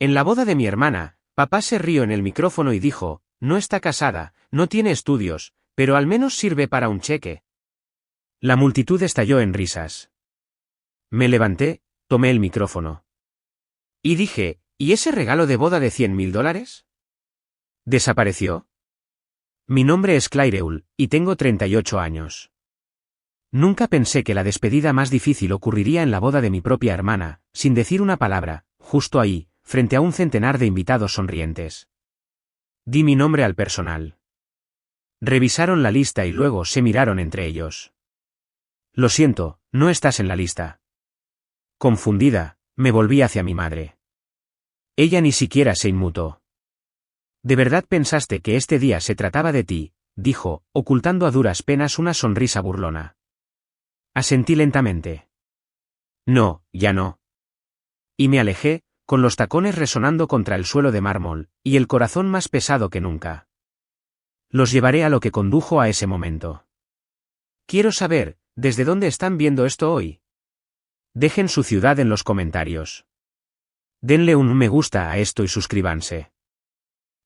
En la boda de mi hermana, papá se rió en el micrófono y dijo, no está casada, no tiene estudios, pero al menos sirve para un cheque. La multitud estalló en risas. Me levanté, tomé el micrófono. Y dije, ¿y ese regalo de boda de $100.000? ¿Desapareció? Mi nombre es Claireul, y tengo 38 años. Nunca pensé que la despedida más difícil ocurriría en la boda de mi propia hermana, sin decir una palabra, justo ahí, frente a un centenar de invitados sonrientes. Di mi nombre al personal. Revisaron la lista y luego se miraron entre ellos. Lo siento, no estás en la lista. Confundida, me volví hacia mi madre. Ella ni siquiera se inmutó. ¿De verdad pensaste que este día se trataba de ti?, dijo, ocultando a duras penas una sonrisa burlona. Asentí lentamente. No, ya no. Y me alejé, con los tacones resonando contra el suelo de mármol, y el corazón más pesado que nunca. Los llevaré a lo que condujo a ese momento. Quiero saber, ¿desde dónde están viendo esto hoy? Dejen su ciudad en los comentarios. Denle un me gusta a esto y suscríbanse.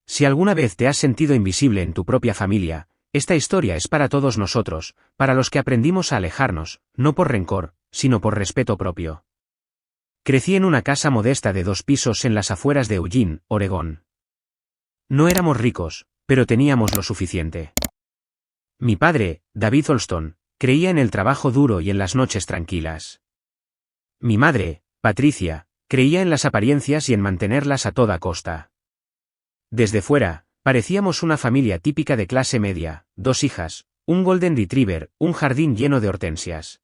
Si alguna vez te has sentido invisible en tu propia familia, esta historia es para todos nosotros, para los que aprendimos a alejarnos, no por rencor, sino por respeto propio. Crecí en una casa modesta de 2 pisos en las afueras de Eugene, Oregón. No éramos ricos, pero teníamos lo suficiente. Mi padre, David Olston, creía en el trabajo duro y en las noches tranquilas. Mi madre, Patricia, creía en las apariencias y en mantenerlas a toda costa. Desde fuera, parecíamos una familia típica de clase media, 2 hijas, un golden retriever, un jardín lleno de hortensias.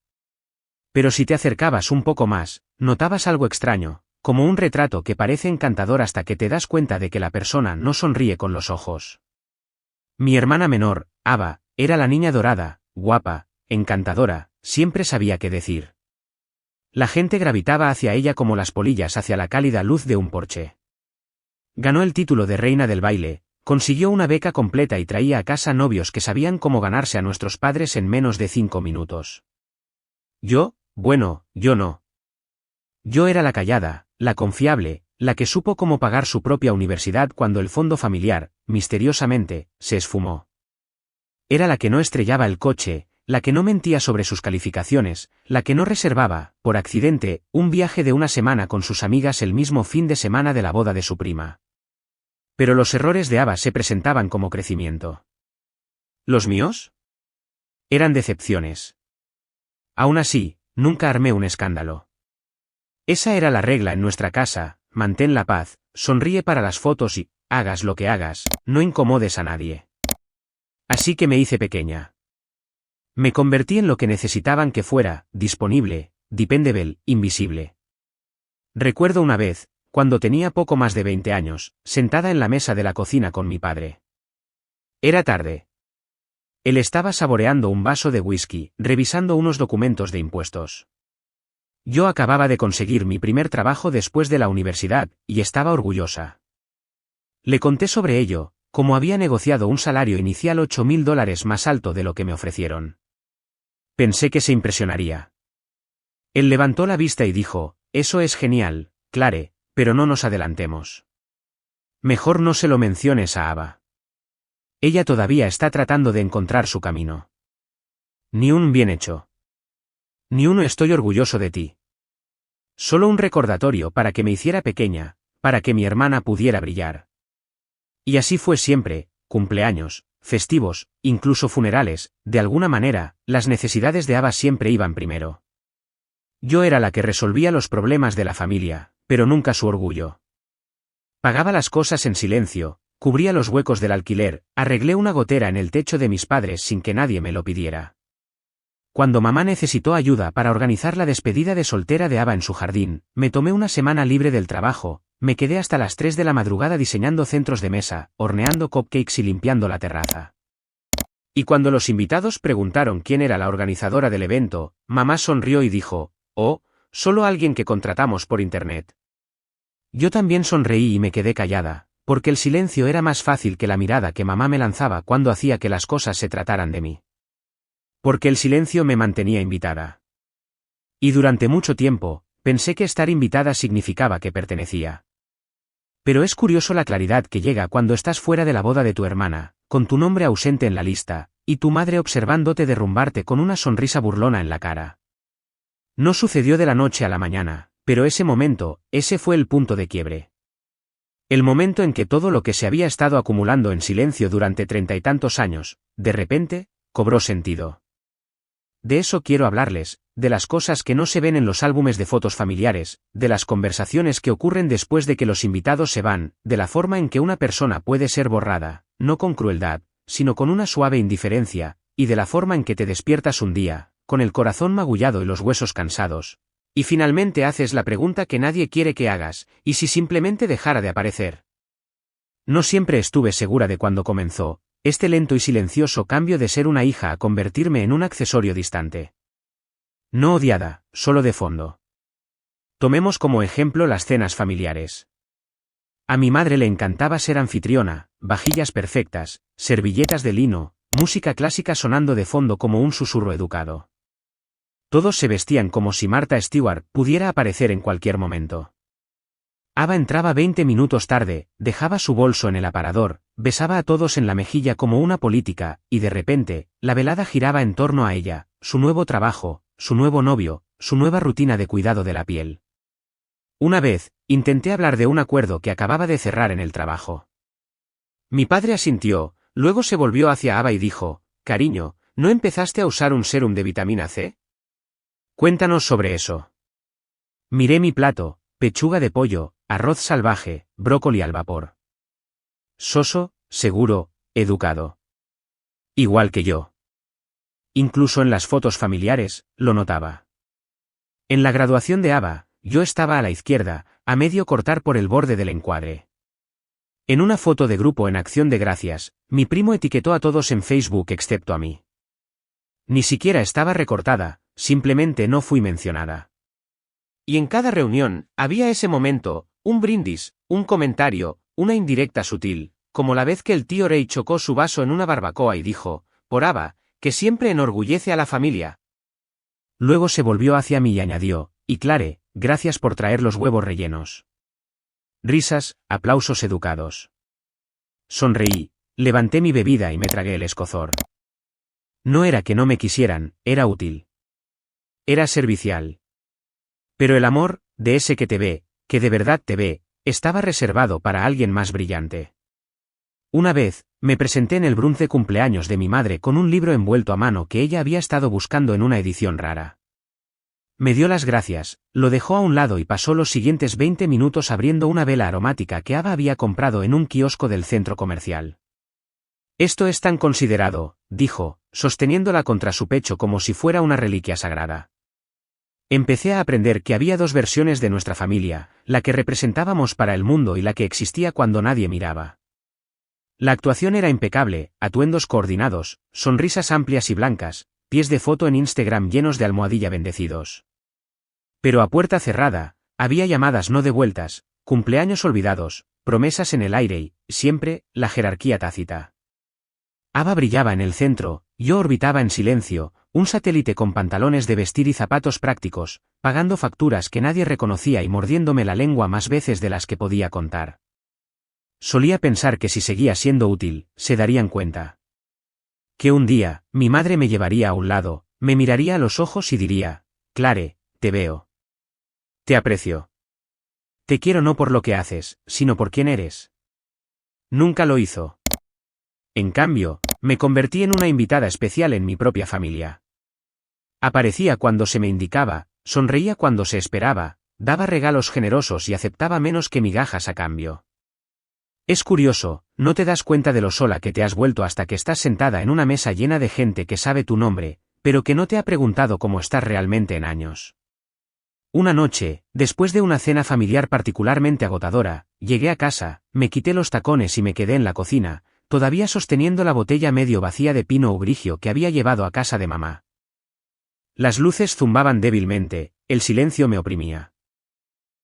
Pero si te acercabas un poco más, notabas algo extraño, como un retrato que parece encantador hasta que te das cuenta de que la persona no sonríe con los ojos. Mi hermana menor, Ava, era la niña dorada, guapa, encantadora, siempre sabía qué decir. La gente gravitaba hacia ella como las polillas hacia la cálida luz de un porche. Ganó el título de reina del baile, consiguió una beca completa y traía a casa novios que sabían cómo ganarse a nuestros padres en menos de 5 minutos. Bueno, yo no. Yo era la callada, la confiable, la que supo cómo pagar su propia universidad cuando el fondo familiar, misteriosamente, se esfumó. Era la que no estrellaba el coche, la que no mentía sobre sus calificaciones, la que no reservaba, por accidente, un viaje de una semana con sus amigas el mismo fin de semana de la boda de su prima. Pero los errores de Ava se presentaban como crecimiento. ¿Los míos? Eran decepciones. Aún así, nunca armé un escándalo. Esa era la regla en nuestra casa: mantén la paz, sonríe para las fotos y, hagas lo que hagas, no incomodes a nadie. Así que me hice pequeña. Me convertí en lo que necesitaban que fuera: disponible, dependable, invisible. Recuerdo una vez, cuando tenía poco más de 20 años, sentada en la mesa de la cocina con mi padre. Era tarde. Él estaba saboreando un vaso de whisky, revisando unos documentos de impuestos. Yo acababa de conseguir mi primer trabajo después de la universidad, y estaba orgullosa. Le conté sobre ello, cómo había negociado un salario inicial $8.000 más alto de lo que me ofrecieron. Pensé que se impresionaría. Él levantó la vista y dijo: eso es genial, Claire, pero no nos adelantemos. Mejor no se lo menciones a Ava. Ella todavía está tratando de encontrar su camino. Ni un bien hecho. Ni uno estoy orgulloso de ti. Solo un recordatorio para que me hiciera pequeña, para que mi hermana pudiera brillar. Y así fue siempre: cumpleaños, festivos, incluso funerales, de alguna manera, las necesidades de Ava siempre iban primero. Yo era la que resolvía los problemas de la familia, pero nunca su orgullo. Pagaba las cosas en silencio, cubría los huecos del alquiler, arreglé una gotera en el techo de mis padres sin que nadie me lo pidiera. Cuando mamá necesitó ayuda para organizar la despedida de soltera de Ava en su jardín, me tomé una semana libre del trabajo, me quedé hasta las 3 de la madrugada diseñando centros de mesa, horneando cupcakes y limpiando la terraza. Y cuando los invitados preguntaron quién era la organizadora del evento, mamá sonrió y dijo: oh, solo alguien que contratamos por internet. Yo también sonreí y me quedé callada, porque el silencio era más fácil que la mirada que mamá me lanzaba cuando hacía que las cosas se trataran de mí. Porque el silencio me mantenía invitada. Y durante mucho tiempo, pensé que estar invitada significaba que pertenecía. Pero es curioso la claridad que llega cuando estás fuera de la boda de tu hermana, con tu nombre ausente en la lista, y tu madre observándote derrumbarte con una sonrisa burlona en la cara. No sucedió de la noche a la mañana, pero ese momento, ese fue el punto de quiebre. El momento en que todo lo que se había estado acumulando en silencio durante 30 y tantos años, de repente, cobró sentido. De eso quiero hablarles, de las cosas que no se ven en los álbumes de fotos familiares, de las conversaciones que ocurren después de que los invitados se van, de la forma en que una persona puede ser borrada, no con crueldad, sino con una suave indiferencia, y de la forma en que te despiertas un día, con el corazón magullado y los huesos cansados. Y finalmente haces la pregunta que nadie quiere que hagas, ¿y si simplemente dejara de aparecer? No siempre estuve segura de cuándo comenzó este lento y silencioso cambio de ser una hija a convertirme en un accesorio distante. No odiada, solo de fondo. Tomemos como ejemplo las cenas familiares. A mi madre le encantaba ser anfitriona, vajillas perfectas, servilletas de lino, música clásica sonando de fondo como un susurro educado. Todos se vestían como si Martha Stewart pudiera aparecer en cualquier momento. Ava entraba 20 minutos tarde, dejaba su bolso en el aparador, besaba a todos en la mejilla como una política, y de repente, la velada giraba en torno a ella, su nuevo trabajo, su nuevo novio, su nueva rutina de cuidado de la piel. Una vez, intenté hablar de un acuerdo que acababa de cerrar en el trabajo. Mi padre asintió, luego se volvió hacia Ava y dijo, «Cariño, ¿no empezaste a usar un sérum de vitamina C? Cuéntanos sobre eso». Miré mi plato, pechuga de pollo, arroz salvaje, brócoli al vapor. Soso, seguro, educado. Igual que yo. Incluso en las fotos familiares, lo notaba. En la graduación de Ava, yo estaba a la izquierda, a medio cortar por el borde del encuadre. En una foto de grupo en Acción de Gracias, mi primo etiquetó a todos en Facebook excepto a mí. Ni siquiera estaba recortada, simplemente no fui mencionada. Y en cada reunión, había ese momento, un brindis, un comentario, una indirecta sutil, como la vez que el tío Ray chocó su vaso en una barbacoa y dijo, por Ava, que siempre enorgullece a la familia. Luego se volvió hacia mí y añadió, y Clare, gracias por traer los huevos rellenos. Risas, aplausos educados. Sonreí, levanté mi bebida y me tragué el escozor. No era que no me quisieran, era útil. Era servicial. Pero el amor, de ese que te ve, que de verdad te ve, estaba reservado para alguien más brillante. Una vez, me presenté en el brunce cumpleaños de mi madre con un libro envuelto a mano que ella había estado buscando en una edición rara. Me dio las gracias, lo dejó a un lado y pasó los siguientes 20 minutos abriendo una vela aromática que Ava había comprado en un kiosco del centro comercial. Esto es tan considerado, dijo, sosteniéndola contra su pecho como si fuera una reliquia sagrada. Empecé a aprender que había dos versiones de nuestra familia, la que representábamos para el mundo y la que existía cuando nadie miraba. La actuación era impecable, atuendos coordinados, sonrisas amplias y blancas, pies de foto en Instagram llenos de almohadilla bendecidos. Pero a puerta cerrada, había llamadas no devueltas, cumpleaños olvidados, promesas en el aire y, siempre, la jerarquía tácita. Ava brillaba en el centro, yo orbitaba en silencio, un satélite con pantalones de vestir y zapatos prácticos, pagando facturas que nadie reconocía y mordiéndome la lengua más veces de las que podía contar. Solía pensar que si seguía siendo útil, se darían cuenta. Que un día, mi madre me llevaría a un lado, me miraría a los ojos y diría, Clare, te veo. Te aprecio. Te quiero no por lo que haces, sino por quién eres. Nunca lo hizo. En cambio, me convertí en una invitada especial en mi propia familia. Aparecía cuando se me indicaba, sonreía cuando se esperaba, daba regalos generosos y aceptaba menos que migajas a cambio. Es curioso, no te das cuenta de lo sola que te has vuelto hasta que estás sentada en una mesa llena de gente que sabe tu nombre, pero que no te ha preguntado cómo estás realmente en años. Una noche, después de una cena familiar particularmente agotadora, llegué a casa, me quité los tacones y me quedé en la cocina, todavía sosteniendo la botella medio vacía de pino ugrigio que había llevado a casa de mamá. Las luces zumbaban débilmente, el silencio me oprimía.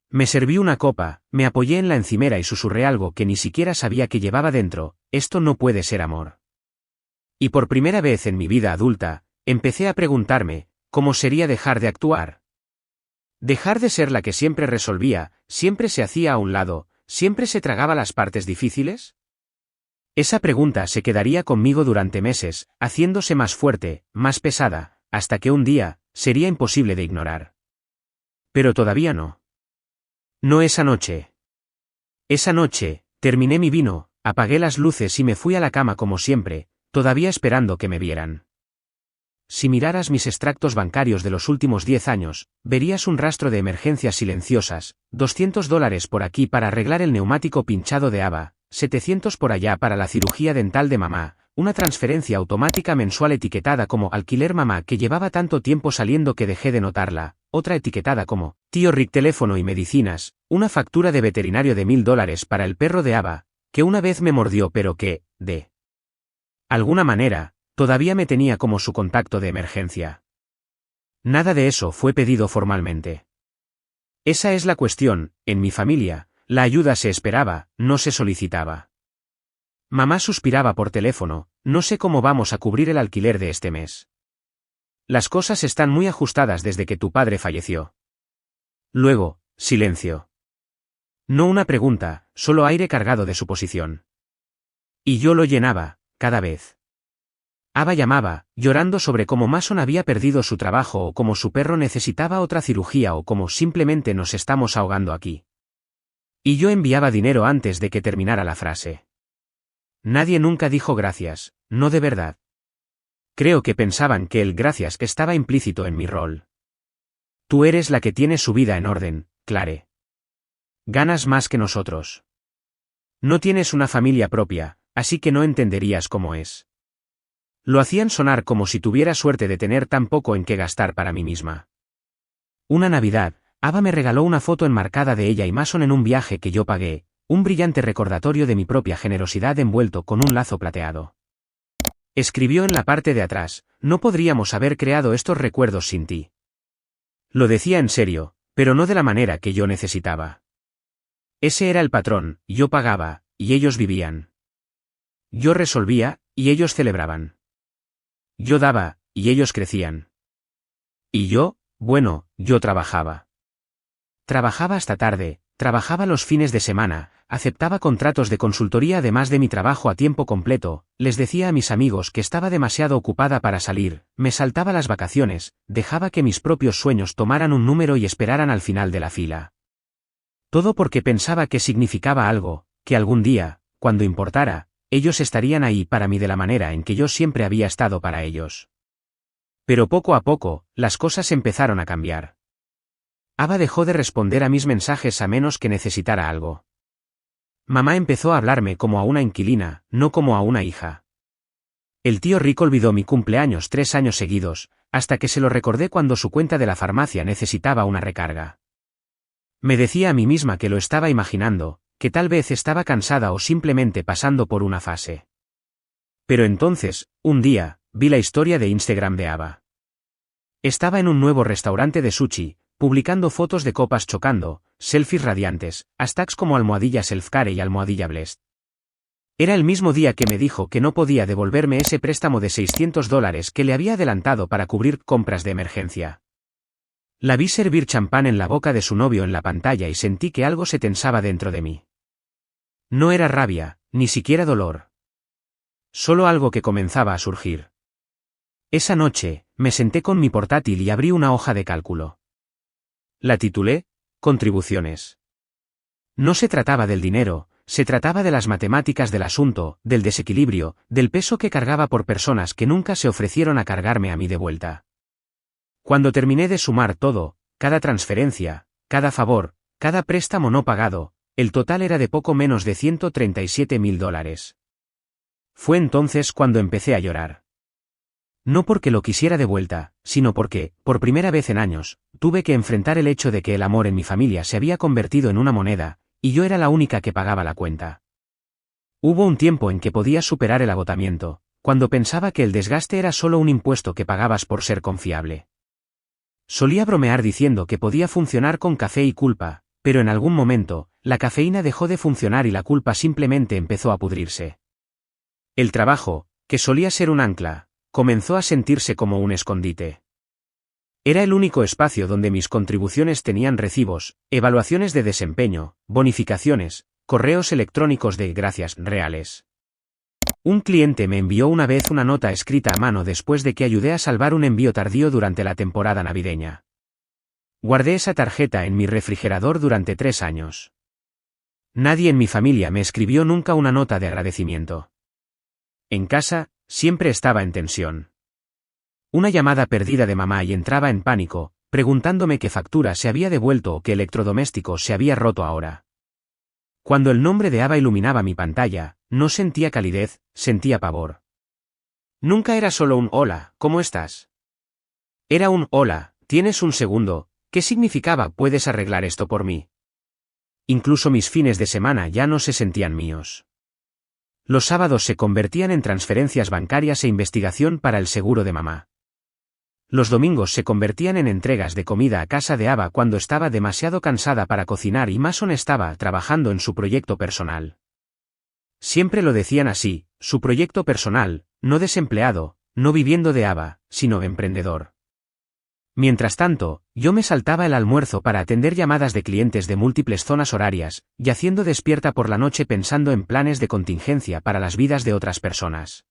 Me serví una copa, me apoyé en la encimera y susurré algo que ni siquiera sabía que llevaba dentro, esto no puede ser amor. Y por primera vez en mi vida adulta, empecé a preguntarme, ¿cómo sería dejar de actuar? Dejar de ser la que siempre resolvía, siempre se hacía a un lado, ¿siempre se tragaba las partes difíciles? Esa pregunta se quedaría conmigo durante meses, haciéndose más fuerte, más pesada, hasta que un día, sería imposible de ignorar. Pero todavía no. No esa noche. Esa noche, terminé mi vino, apagué las luces y me fui a la cama como siempre, todavía esperando que me vieran. Si miraras mis extractos bancarios de los últimos 10 años, verías un rastro de emergencias silenciosas, $200 por aquí para arreglar el neumático pinchado de Ava, 700 por allá para la cirugía dental de mamá, una transferencia automática mensual etiquetada como alquiler mamá que llevaba tanto tiempo saliendo que dejé de notarla, otra etiquetada como tío Rick teléfono y medicinas, una factura de veterinario de $1000 para el perro de Ava, que una vez me mordió pero que, de alguna manera, todavía me tenía como su contacto de emergencia. Nada de eso fue pedido formalmente. Esa es la cuestión, en mi familia, la ayuda se esperaba, no se solicitaba. Mamá suspiraba por teléfono, no sé cómo vamos a cubrir el alquiler de este mes. Las cosas están muy ajustadas desde que tu padre falleció. Luego, silencio. No una pregunta, solo aire cargado de suposición. Y yo lo llenaba, cada vez. Ava llamaba, llorando sobre cómo Mason había perdido su trabajo o cómo su perro necesitaba otra cirugía o cómo simplemente nos estamos ahogando aquí. Y yo enviaba dinero antes de que terminara la frase. Nadie nunca dijo gracias, no de verdad. Creo que pensaban que el gracias estaba implícito en mi rol. Tú eres la que tiene su vida en orden, Clare. Ganas más que nosotros. No tienes una familia propia, así que no entenderías cómo es. Lo hacían sonar como si tuviera suerte de tener tan poco en qué gastar para mí misma. Una Navidad, Ava me regaló una foto enmarcada de ella y Mason en un viaje que yo pagué, un brillante recordatorio de mi propia generosidad envuelto con un lazo plateado. Escribió en la parte de atrás, no podríamos haber creado estos recuerdos sin ti. Lo decía en serio, pero no de la manera que yo necesitaba. Ese era el patrón, yo pagaba, y ellos vivían. Yo resolvía, y ellos celebraban. Yo daba, y ellos crecían. Y yo, bueno, yo trabajaba. Trabajaba hasta tarde, trabajaba los fines de semana, aceptaba contratos de consultoría además de mi trabajo a tiempo completo, les decía a mis amigos que estaba demasiado ocupada para salir, me saltaba las vacaciones, dejaba que mis propios sueños tomaran un número y esperaran al final de la fila. Todo porque pensaba que significaba algo, que algún día, cuando importara, ellos estarían ahí para mí de la manera en que yo siempre había estado para ellos. Pero poco a poco, las cosas empezaron a cambiar. Ava dejó de responder a mis mensajes a menos que necesitara algo. Mamá empezó a hablarme como a una inquilina, no como a una hija. El tío Rick olvidó mi cumpleaños 3 años seguidos, hasta que se lo recordé cuando su cuenta de la farmacia necesitaba una recarga. Me decía a mí misma que lo estaba imaginando, que tal vez estaba cansada o simplemente pasando por una fase. Pero entonces, un día, vi la historia de Instagram de Ava. Estaba en un nuevo restaurante de sushi, publicando fotos de copas chocando, selfies radiantes, hashtags como almohadilla selfcare y almohadilla blessed. Era el mismo día que me dijo que no podía devolverme ese préstamo de $600 que le había adelantado para cubrir compras de emergencia. La vi servir champán en la boca de su novio en la pantalla y sentí que algo se tensaba dentro de mí. No era rabia, ni siquiera dolor. Solo algo que comenzaba a surgir. Esa noche, me senté con mi portátil y abrí una hoja de cálculo. La titulé, Contribuciones. No se trataba del dinero, se trataba de las matemáticas del asunto, del desequilibrio, del peso que cargaba por personas que nunca se ofrecieron a cargarme a mí de vuelta. Cuando terminé de sumar todo, cada transferencia, cada favor, cada préstamo no pagado, el total era de poco menos de $137.000. Fue entonces cuando empecé a llorar. No porque lo quisiera de vuelta, sino porque, por primera vez en años, tuve que enfrentar el hecho de que el amor en mi familia se había convertido en una moneda, y yo era la única que pagaba la cuenta. Hubo un tiempo en que podía superar el agotamiento, cuando pensaba que el desgaste era solo un impuesto que pagabas por ser confiable. Solía bromear diciendo que podía funcionar con café y culpa, pero en algún momento, la cafeína dejó de funcionar y la culpa simplemente empezó a pudrirse. El trabajo, que solía ser un ancla, comenzó a sentirse como un escondite. Era el único espacio donde mis contribuciones tenían recibos, evaluaciones de desempeño, bonificaciones, correos electrónicos de gracias reales. Un cliente me envió una vez una nota escrita a mano después de que ayudé a salvar un envío tardío durante la temporada navideña. Guardé esa tarjeta en mi refrigerador durante 3 años. Nadie en mi familia me escribió nunca una nota de agradecimiento. En casa, siempre estaba en tensión. Una llamada perdida de mamá y entraba en pánico, preguntándome qué factura se había devuelto o qué electrodoméstico se había roto ahora. Cuando el nombre de Ava iluminaba mi pantalla, no sentía calidez, sentía pavor. Nunca era solo un hola, ¿cómo estás? Era un hola, ¿tienes un segundo? ¿Qué significaba puedes arreglar esto por mí? Incluso mis fines de semana ya no se sentían míos. Los sábados se convertían en transferencias bancarias e investigación para el seguro de mamá. Los domingos se convertían en entregas de comida a casa de Ava cuando estaba demasiado cansada para cocinar y Mason estaba trabajando en su proyecto personal. Siempre lo decían así, su proyecto personal, no desempleado, no viviendo de Ava, sino emprendedor. Mientras tanto, yo me saltaba el almuerzo para atender llamadas de clientes de múltiples zonas horarias, yaciendo despierta por la noche pensando en planes de contingencia para las vidas de otras personas.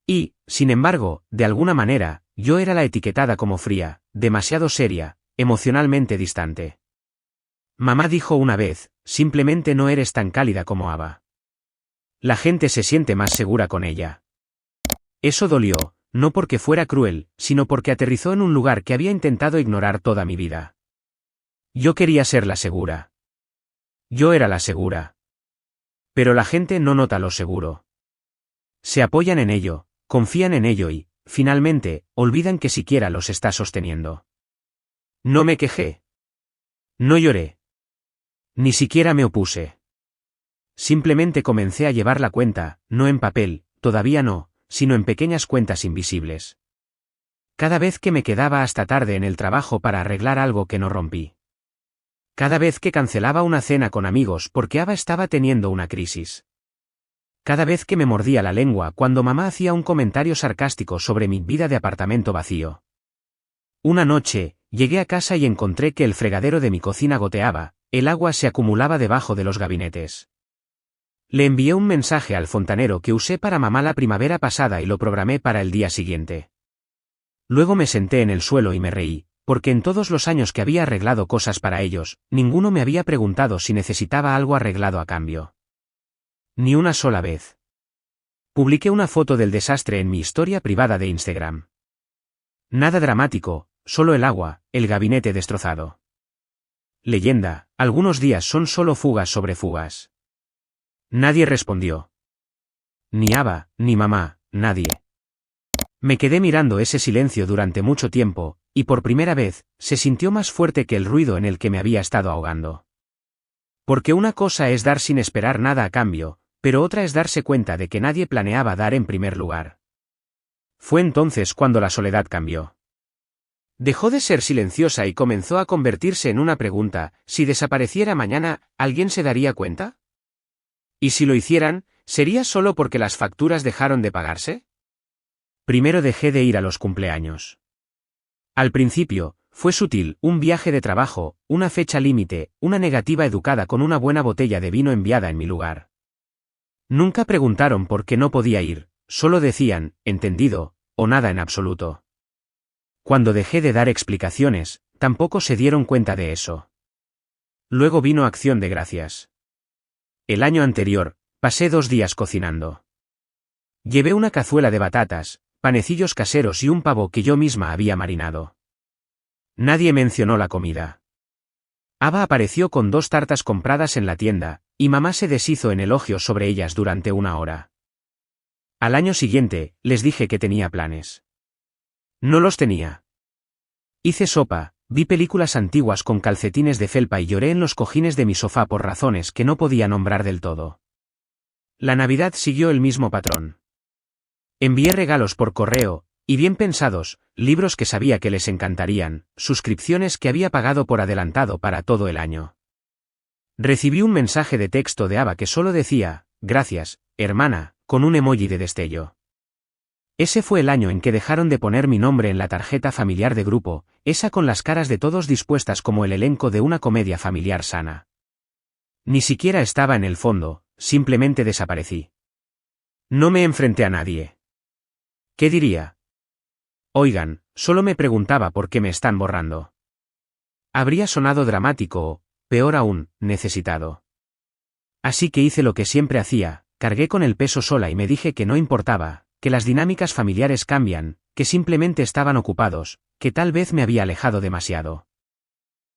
Y, sin embargo, de alguna manera, yo era la etiquetada como fría, demasiado seria, emocionalmente distante. Mamá dijo una vez, simplemente no eres tan cálida como Ava. La gente se siente más segura con ella. Eso dolió, no porque fuera cruel, sino porque aterrizó en un lugar que había intentado ignorar toda mi vida. Yo quería ser la segura. Yo era la segura. Pero la gente no nota lo seguro. Se apoyan en ello, confían en ello y, finalmente, olvidan que siquiera los está sosteniendo. No me quejé. No lloré. Ni siquiera me opuse. Simplemente comencé a llevar la cuenta, no en papel, todavía no, sino en pequeñas cuentas invisibles. Cada vez que me quedaba hasta tarde en el trabajo para arreglar algo que no rompí. Cada vez que cancelaba una cena con amigos porque Ava estaba teniendo una crisis. Cada vez que me mordía la lengua cuando mamá hacía un comentario sarcástico sobre mi vida de apartamento vacío. Una noche, llegué a casa y encontré que el fregadero de mi cocina goteaba, el agua se acumulaba debajo de los gabinetes. Le envié un mensaje al fontanero que usé para mamá la primavera pasada y lo programé para el día siguiente. Luego me senté en el suelo y me reí, porque en todos los años que había arreglado cosas para ellos, ninguno me había preguntado si necesitaba algo arreglado a cambio. Ni una sola vez. Publiqué una foto del desastre en mi historia privada de Instagram. Nada dramático, solo el agua, el gabinete destrozado. Leyenda, algunos días son solo fugas sobre fugas. Nadie respondió. Ni Ava, ni mamá, nadie. Me quedé mirando ese silencio durante mucho tiempo, y por primera vez, se sintió más fuerte que el ruido en el que me había estado ahogando. Porque una cosa es dar sin esperar nada a cambio, pero otra es darse cuenta de que nadie planeaba dar en primer lugar. Fue entonces cuando la soledad cambió. Dejó de ser silenciosa y comenzó a convertirse en una pregunta: si desapareciera mañana, ¿alguien se daría cuenta? ¿Y si lo hicieran, sería solo porque las facturas dejaron de pagarse? Primero dejé de ir a los cumpleaños. Al principio, fue sutil, un viaje de trabajo, una fecha límite, una negativa educada con una buena botella de vino enviada en mi lugar. Nunca preguntaron por qué no podía ir, solo decían, entendido, o nada en absoluto. Cuando dejé de dar explicaciones, tampoco se dieron cuenta de eso. Luego vino Acción de Gracias. El año anterior, pasé 2 días cocinando. Llevé una cazuela de batatas, panecillos caseros y un pavo que yo misma había marinado. Nadie mencionó la comida. Ava apareció con 2 tartas compradas en la tienda, y mamá se deshizo en elogios sobre ellas durante 1 hora. Al año siguiente, les dije que tenía planes. No los tenía. Hice sopa, vi películas antiguas con calcetines de felpa y lloré en los cojines de mi sofá por razones que no podía nombrar del todo. La Navidad siguió el mismo patrón. Envié regalos por correo, y bien pensados, libros que sabía que les encantarían, suscripciones que había pagado por adelantado para todo el año. Recibí un mensaje de texto de Ava que solo decía, gracias, hermana, con un emoji de destello. Ese fue el año en que dejaron de poner mi nombre en la tarjeta familiar de grupo, esa con las caras de todos dispuestas como el elenco de una comedia familiar sana. Ni siquiera estaba en el fondo, simplemente desaparecí. No me enfrenté a nadie. ¿Qué diría? Oigan, solo me preguntaba por qué me están borrando. Habría sonado dramático o, peor aún, necesitado. Así que hice lo que siempre hacía, cargué con el peso sola y me dije que no importaba, que las dinámicas familiares cambian, que simplemente estaban ocupados, que tal vez me había alejado demasiado.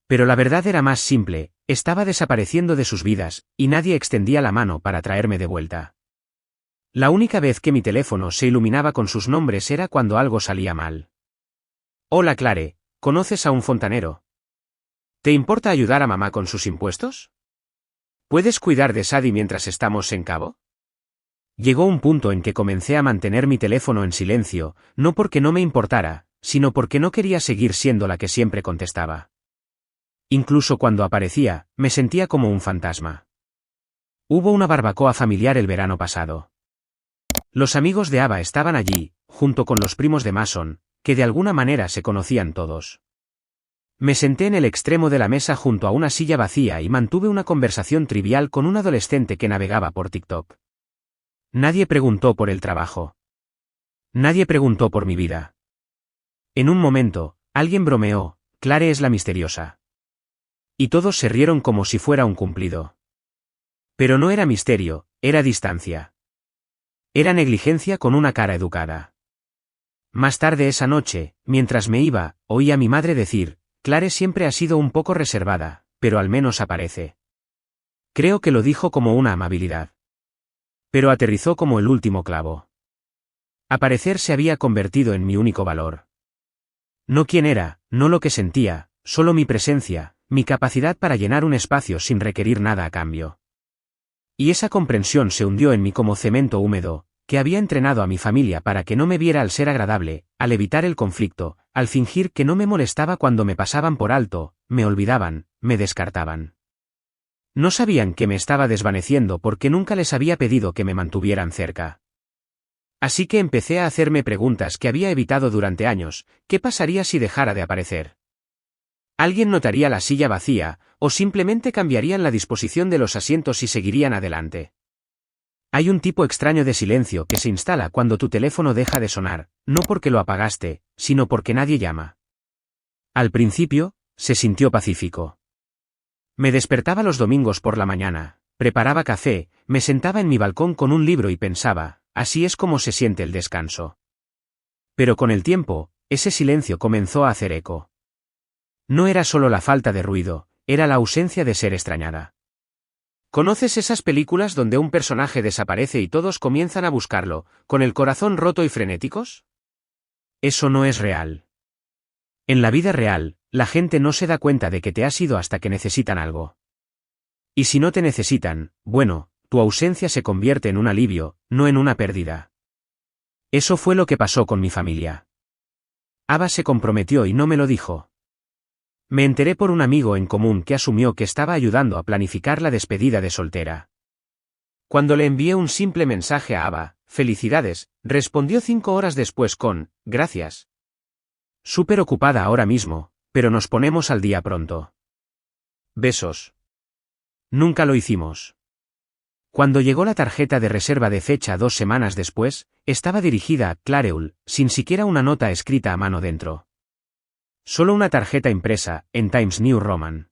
Pero la verdad era más simple, estaba desapareciendo de sus vidas, y nadie extendía la mano para traerme de vuelta. La única vez que mi teléfono se iluminaba con sus nombres era cuando algo salía mal. Hola Clare, ¿conoces a un fontanero? ¿Te importa ayudar a mamá con sus impuestos? ¿Puedes cuidar de Sadie mientras estamos en Cabo? Llegó un punto en que comencé a mantener mi teléfono en silencio, no porque no me importara, sino porque no quería seguir siendo la que siempre contestaba. Incluso cuando aparecía, me sentía como un fantasma. Hubo una barbacoa familiar el verano pasado. Los amigos de Ava estaban allí, junto con los primos de Mason, que de alguna manera se conocían todos. Me senté en el extremo de la mesa junto a una silla vacía y mantuve una conversación trivial con un adolescente que navegaba por TikTok. Nadie preguntó por el trabajo. Nadie preguntó por mi vida. En un momento, alguien bromeó, Clare es la misteriosa. Y todos se rieron como si fuera un cumplido. Pero no era misterio, era distancia. Era negligencia con una cara educada. Más tarde esa noche, mientras me iba, oí a mi madre decir, Clare siempre ha sido un poco reservada, pero al menos aparece. Creo que lo dijo como una amabilidad. Pero aterrizó como el último clavo. Aparecer se había convertido en mi único valor. No quién era, no lo que sentía, solo mi presencia, mi capacidad para llenar un espacio sin requerir nada a cambio. Y esa comprensión se hundió en mí como cemento húmedo, que había entrenado a mi familia para que no me viera al ser agradable, al evitar el conflicto, al fingir que no me molestaba cuando me pasaban por alto, me olvidaban, me descartaban. No sabían que me estaba desvaneciendo porque nunca les había pedido que me mantuvieran cerca. Así que empecé a hacerme preguntas que había evitado durante años, ¿qué pasaría si dejara de aparecer? ¿Alguien notaría la silla vacía, o simplemente cambiarían la disposición de los asientos y seguirían adelante? Hay un tipo extraño de silencio que se instala cuando tu teléfono deja de sonar, no porque lo apagaste, sino porque nadie llama. Al principio, se sintió pacífico. Me despertaba los domingos por la mañana, preparaba café, me sentaba en mi balcón con un libro y pensaba, así es como se siente el descanso. Pero con el tiempo, ese silencio comenzó a hacer eco. No era solo la falta de ruido, era la ausencia de ser extrañada. ¿Conoces esas películas donde un personaje desaparece y todos comienzan a buscarlo, con el corazón roto y frenéticos? Eso no es real. En la vida real, la gente no se da cuenta de que te has ido hasta que necesitan algo. Y si no te necesitan, bueno, tu ausencia se convierte en un alivio, no en una pérdida. Eso fue lo que pasó con mi familia. Ava se comprometió y no me lo dijo. Me enteré por un amigo en común que asumió que estaba ayudando a planificar la despedida de soltera. Cuando le envié un simple mensaje a Ava, felicidades, respondió 5 horas después con, gracias. Súper ocupada ahora mismo, pero nos ponemos al día pronto. Besos. Nunca lo hicimos. Cuando llegó la tarjeta de reserva de fecha 2 semanas después, estaba dirigida a Clareul, sin siquiera una nota escrita a mano dentro. Solo una tarjeta impresa, en Times New Roman.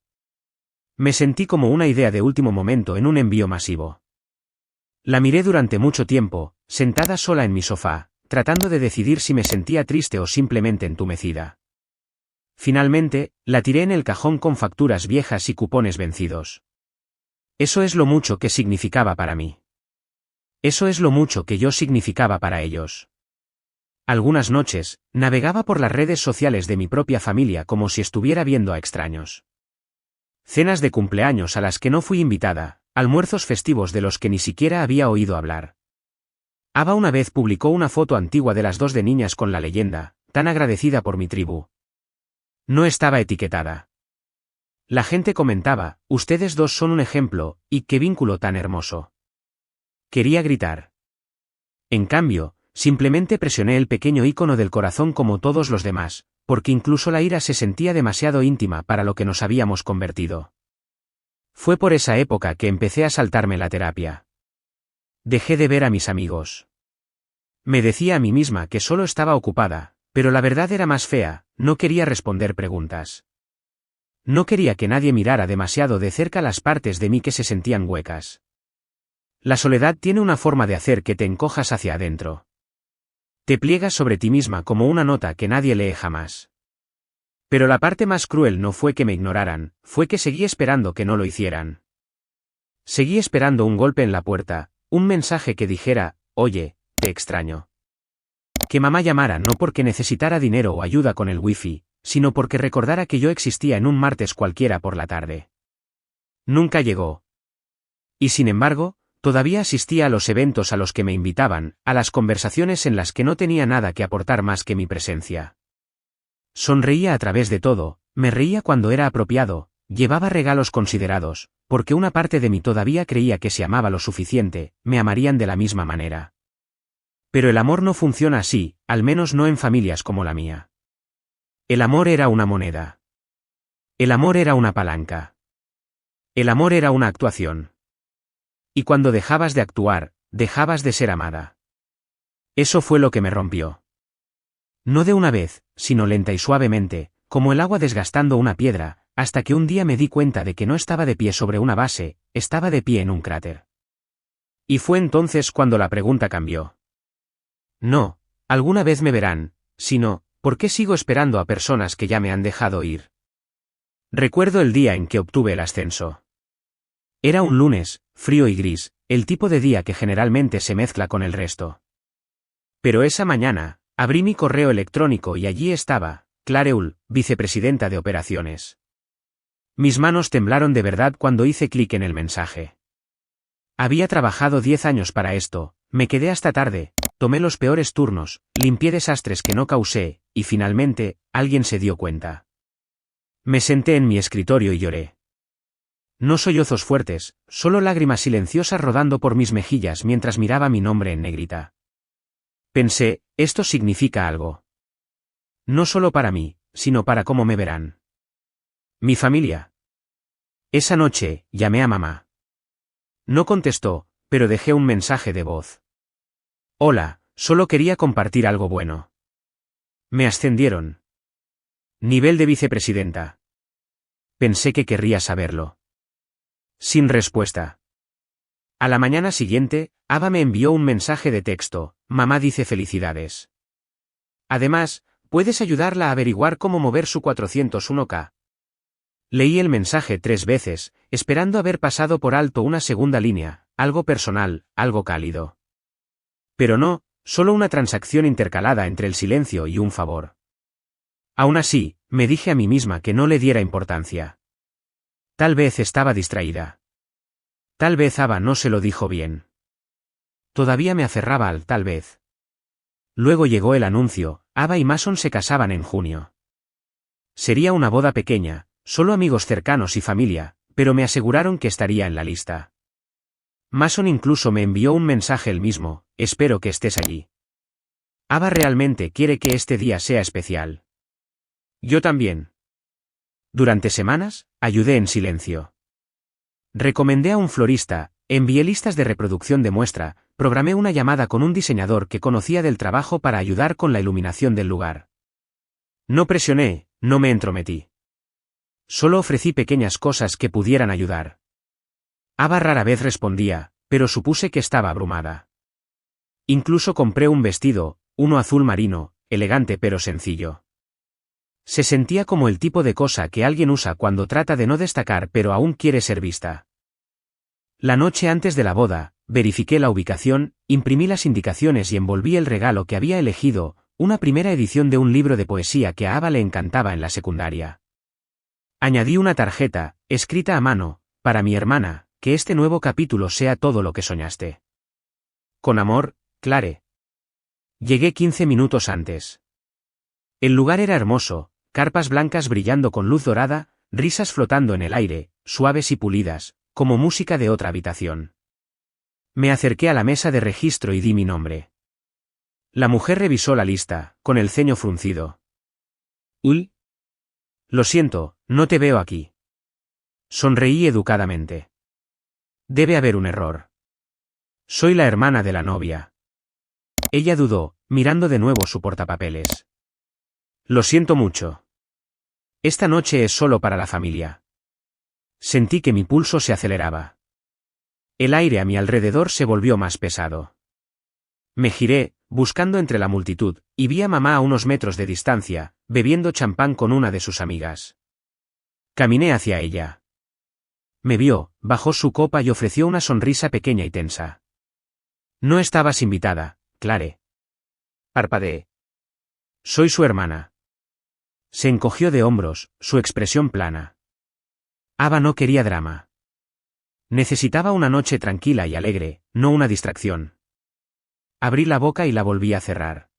Me sentí como una idea de último momento en un envío masivo. La miré durante mucho tiempo, sentada sola en mi sofá, tratando de decidir si me sentía triste o simplemente entumecida. Finalmente, la tiré en el cajón con facturas viejas y cupones vencidos. Eso es lo mucho que significaba para mí. Eso es lo mucho que yo significaba para ellos. Algunas noches, navegaba por las redes sociales de mi propia familia como si estuviera viendo a extraños. Cenas de cumpleaños a las que no fui invitada, almuerzos festivos de los que ni siquiera había oído hablar. Ava una vez publicó una foto antigua de las 2 de niñas con la leyenda, tan agradecida por mi tribu. No estaba etiquetada. La gente comentaba, ustedes 2 son un ejemplo, y qué vínculo tan hermoso. Quería gritar. En cambio, simplemente presioné el pequeño icono del corazón como todos los demás, porque incluso la ira se sentía demasiado íntima para lo que nos habíamos convertido. Fue por esa época que empecé a saltarme la terapia. Dejé de ver a mis amigos. Me decía a mí misma que solo estaba ocupada, pero la verdad era más fea, no quería responder preguntas. No quería que nadie mirara demasiado de cerca las partes de mí que se sentían huecas. La soledad tiene una forma de hacer que te encojas hacia adentro. Te pliegas sobre ti misma como una nota que nadie lee jamás. Pero la parte más cruel no fue que me ignoraran, fue que seguí esperando que no lo hicieran. Seguí esperando un golpe en la puerta, un mensaje que dijera, oye, te extraño. Que mamá llamara no porque necesitara dinero o ayuda con el wifi, sino porque recordara que yo existía en un martes cualquiera por la tarde. Nunca llegó. Y sin embargo, todavía asistía a los eventos a los que me invitaban, a las conversaciones en las que no tenía nada que aportar más que mi presencia. Sonreía a través de todo, me reía cuando era apropiado, llevaba regalos considerados, porque una parte de mí todavía creía que si amaba lo suficiente, me amarían de la misma manera. Pero el amor no funciona así, al menos no en familias como la mía. El amor era una moneda. El amor era una palanca. El amor era una actuación. Y cuando dejabas de actuar, dejabas de ser amada. Eso fue lo que me rompió. No de una vez, sino lenta y suavemente, como el agua desgastando una piedra, hasta que un día me di cuenta de que no estaba de pie sobre una base, estaba de pie en un cráter. Y fue entonces cuando la pregunta cambió. No, alguna vez me verán, sino, ¿por qué sigo esperando a personas que ya me han dejado ir? Recuerdo el día en que obtuve el ascenso. Era un lunes, frío y gris, el tipo de día que generalmente se mezcla con el resto. Pero esa mañana, abrí mi correo electrónico y allí estaba, Clareul, vicepresidenta de operaciones. Mis manos temblaron de verdad cuando hice clic en el mensaje. Había trabajado 10 años para esto, me quedé hasta tarde, tomé los peores turnos, limpié desastres que no causé, y finalmente, alguien se dio cuenta. Me senté en mi escritorio y lloré. No sollozos fuertes, solo lágrimas silenciosas rodando por mis mejillas mientras miraba mi nombre en negrita. Pensé, esto significa algo. No solo para mí, sino para cómo me verán. Mi familia. Esa noche, llamé a mamá. No contestó, pero dejé un mensaje de voz. Hola, solo quería compartir algo bueno. Me ascendieron. Nivel de vicepresidenta. Pensé que querría saberlo. Sin respuesta. A la mañana siguiente, Ava me envió un mensaje de texto, mamá dice felicidades. Además, puedes ayudarla a averiguar cómo mover su 401k. Leí el mensaje 3 veces, esperando haber pasado por alto una segunda línea, algo personal, algo cálido. Pero no, solo una transacción intercalada entre el silencio y un favor. Aún así, me dije a mí misma que no le diera importancia. Tal vez estaba distraída. Tal vez Ava no se lo dijo bien. Todavía me aferraba al tal vez. Luego llegó el anuncio, Ava y Mason se casaban en junio. Sería una boda pequeña, solo amigos cercanos y familia, pero me aseguraron que estaría en la lista. Mason incluso me envió un mensaje él mismo, espero que estés allí. Ava realmente quiere que este día sea especial. Yo también. Durante semanas, ayudé en silencio. Recomendé a un florista, envié listas de reproducción de muestra, programé una llamada con un diseñador que conocía del trabajo para ayudar con la iluminación del lugar. No presioné, no me entrometí. Solo ofrecí pequeñas cosas que pudieran ayudar. Ava rara vez respondía, pero supuse que estaba abrumada. Incluso compré un vestido, uno azul marino, elegante pero sencillo. Se sentía como el tipo de cosa que alguien usa cuando trata de no destacar pero aún quiere ser vista. La noche antes de la boda, verifiqué la ubicación, imprimí las indicaciones y envolví el regalo que había elegido, una primera edición de un libro de poesía que a Ava le encantaba en la secundaria. Añadí una tarjeta, escrita a mano, para mi hermana, que este nuevo capítulo sea todo lo que soñaste. Con amor, Clare. Llegué 15 minutos antes. El lugar era hermoso, carpas blancas brillando con luz dorada, risas flotando en el aire, suaves y pulidas, como música de otra habitación. Me acerqué a la mesa de registro y di mi nombre. La mujer revisó la lista, con el ceño fruncido. Lo siento, no te veo aquí. Sonreí educadamente. Debe haber un error. Soy la hermana de la novia. Ella dudó, mirando de nuevo su portapapeles. Lo siento mucho. Esta noche es solo para la familia. Sentí que mi pulso se aceleraba. El aire a mi alrededor se volvió más pesado. Me giré, buscando entre la multitud, y vi a mamá a unos metros de distancia, bebiendo champán con una de sus amigas. Caminé hacia ella. Me vio, bajó su copa y ofreció una sonrisa pequeña y tensa. No estabas invitada, Clare. Parpadeé. Soy su hermana. Se encogió de hombros, su expresión plana. Ava no quería drama. Necesitaba una noche tranquila y alegre, no una distracción. Abrí la boca y la volví a cerrar.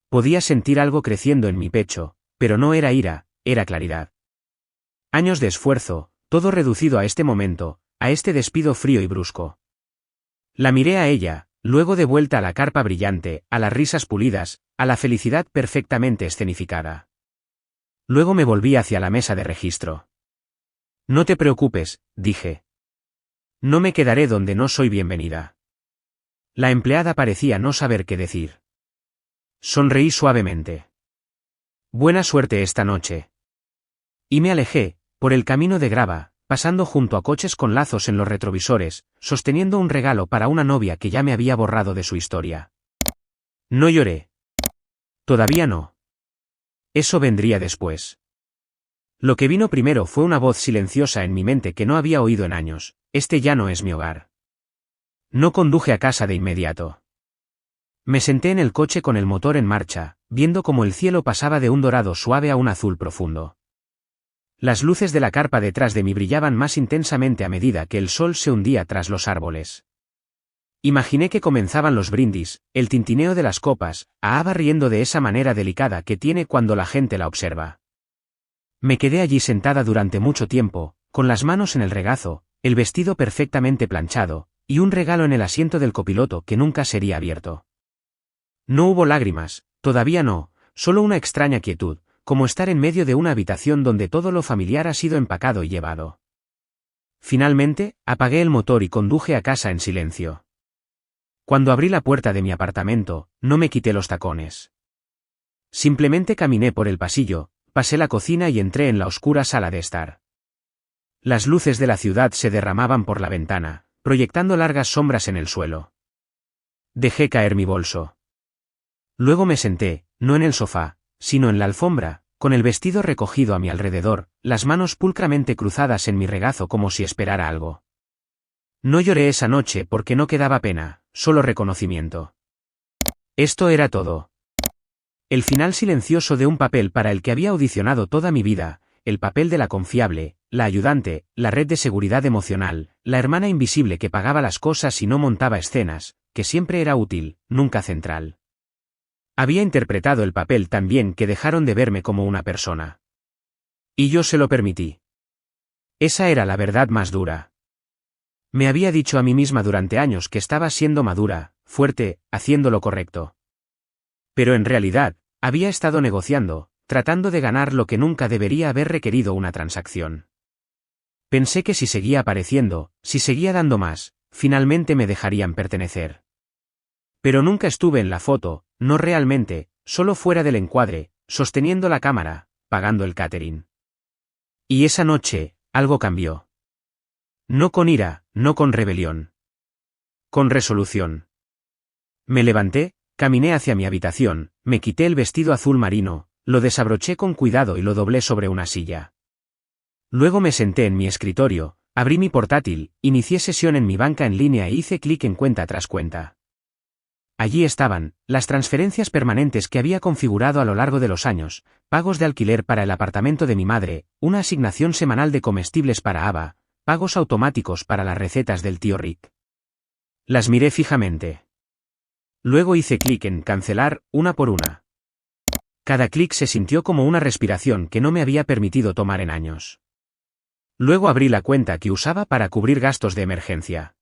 Podía sentir algo creciendo en mi pecho, pero no era ira, era claridad. Años de esfuerzo, todo reducido a este momento, a este despido frío y brusco. La miré a ella, luego de vuelta a la carpa brillante, a las risas pulidas, a la felicidad perfectamente escenificada. Luego me volví hacia la mesa de registro. No te preocupes, dije. No me quedaré donde no soy bienvenida. La empleada parecía no saber qué decir. Sonreí suavemente. Buena suerte esta noche. Y me alejé, por el camino de grava, pasando junto a coches con lazos en los retrovisores, sosteniendo un regalo para una novia que ya me había borrado de su historia. No lloré. Todavía no. Eso vendría después. Lo que vino primero fue una voz silenciosa en mi mente que no había oído en años: este ya no es mi hogar. No conduje a casa de inmediato. Me senté en el coche con el motor en marcha, viendo cómo el cielo pasaba de un dorado suave a un azul profundo. Las luces de la carpa detrás de mí brillaban más intensamente a medida que el sol se hundía tras los árboles. Imaginé que comenzaban los brindis, el tintineo de las copas, a Ava riendo de esa manera delicada que tiene cuando la gente la observa. Me quedé allí sentada durante mucho tiempo, con las manos en el regazo, el vestido perfectamente planchado, y un regalo en el asiento del copiloto que nunca sería abierto. No hubo lágrimas, todavía no, solo una extraña quietud, como estar en medio de una habitación donde todo lo familiar ha sido empacado y llevado. Finalmente, apagué el motor y conduje a casa en silencio. Cuando abrí la puerta de mi apartamento, no me quité los tacones. Simplemente caminé por el pasillo, pasé la cocina y entré en la oscura sala de estar. Las luces de la ciudad se derramaban por la ventana, proyectando largas sombras en el suelo. Dejé caer mi bolso. Luego me senté, no en el sofá, sino en la alfombra, con el vestido recogido a mi alrededor, las manos pulcramente cruzadas en mi regazo como si esperara algo. No lloré esa noche porque no quedaba pena, solo reconocimiento. Esto era todo. El final silencioso de un papel para el que había audicionado toda mi vida, el papel de la confiable, la ayudante, la red de seguridad emocional, la hermana invisible que pagaba las cosas y no montaba escenas, que siempre era útil, nunca central. Había interpretado el papel tan bien que dejaron de verme como una persona. Y yo se lo permití. Esa era la verdad más dura. Me había dicho a mí misma durante años que estaba siendo madura, fuerte, haciendo lo correcto. Pero en realidad, había estado negociando, tratando de ganar lo que nunca debería haber requerido una transacción. Pensé que si seguía apareciendo, si seguía dando más, finalmente me dejarían pertenecer. Pero nunca estuve en la foto, no realmente, solo fuera del encuadre, sosteniendo la cámara, pagando el catering. Y esa noche, algo cambió. No con ira, no con rebelión. Con resolución. Me levanté, caminé hacia mi habitación, me quité el vestido azul marino, lo desabroché con cuidado y lo doblé sobre una silla. Luego me senté en mi escritorio, abrí mi portátil, inicié sesión en mi banca en línea e hice clic en cuenta tras cuenta. Allí estaban, las transferencias permanentes que había configurado a lo largo de los años, pagos de alquiler para el apartamento de mi madre, una asignación semanal de comestibles para Ava, pagos automáticos para las recetas del tío Rick. Las miré fijamente. Luego hice clic en cancelar, una por una. Cada clic se sintió como una respiración que no me había permitido tomar en años. Luego abrí la cuenta que usaba para cubrir gastos de emergencia.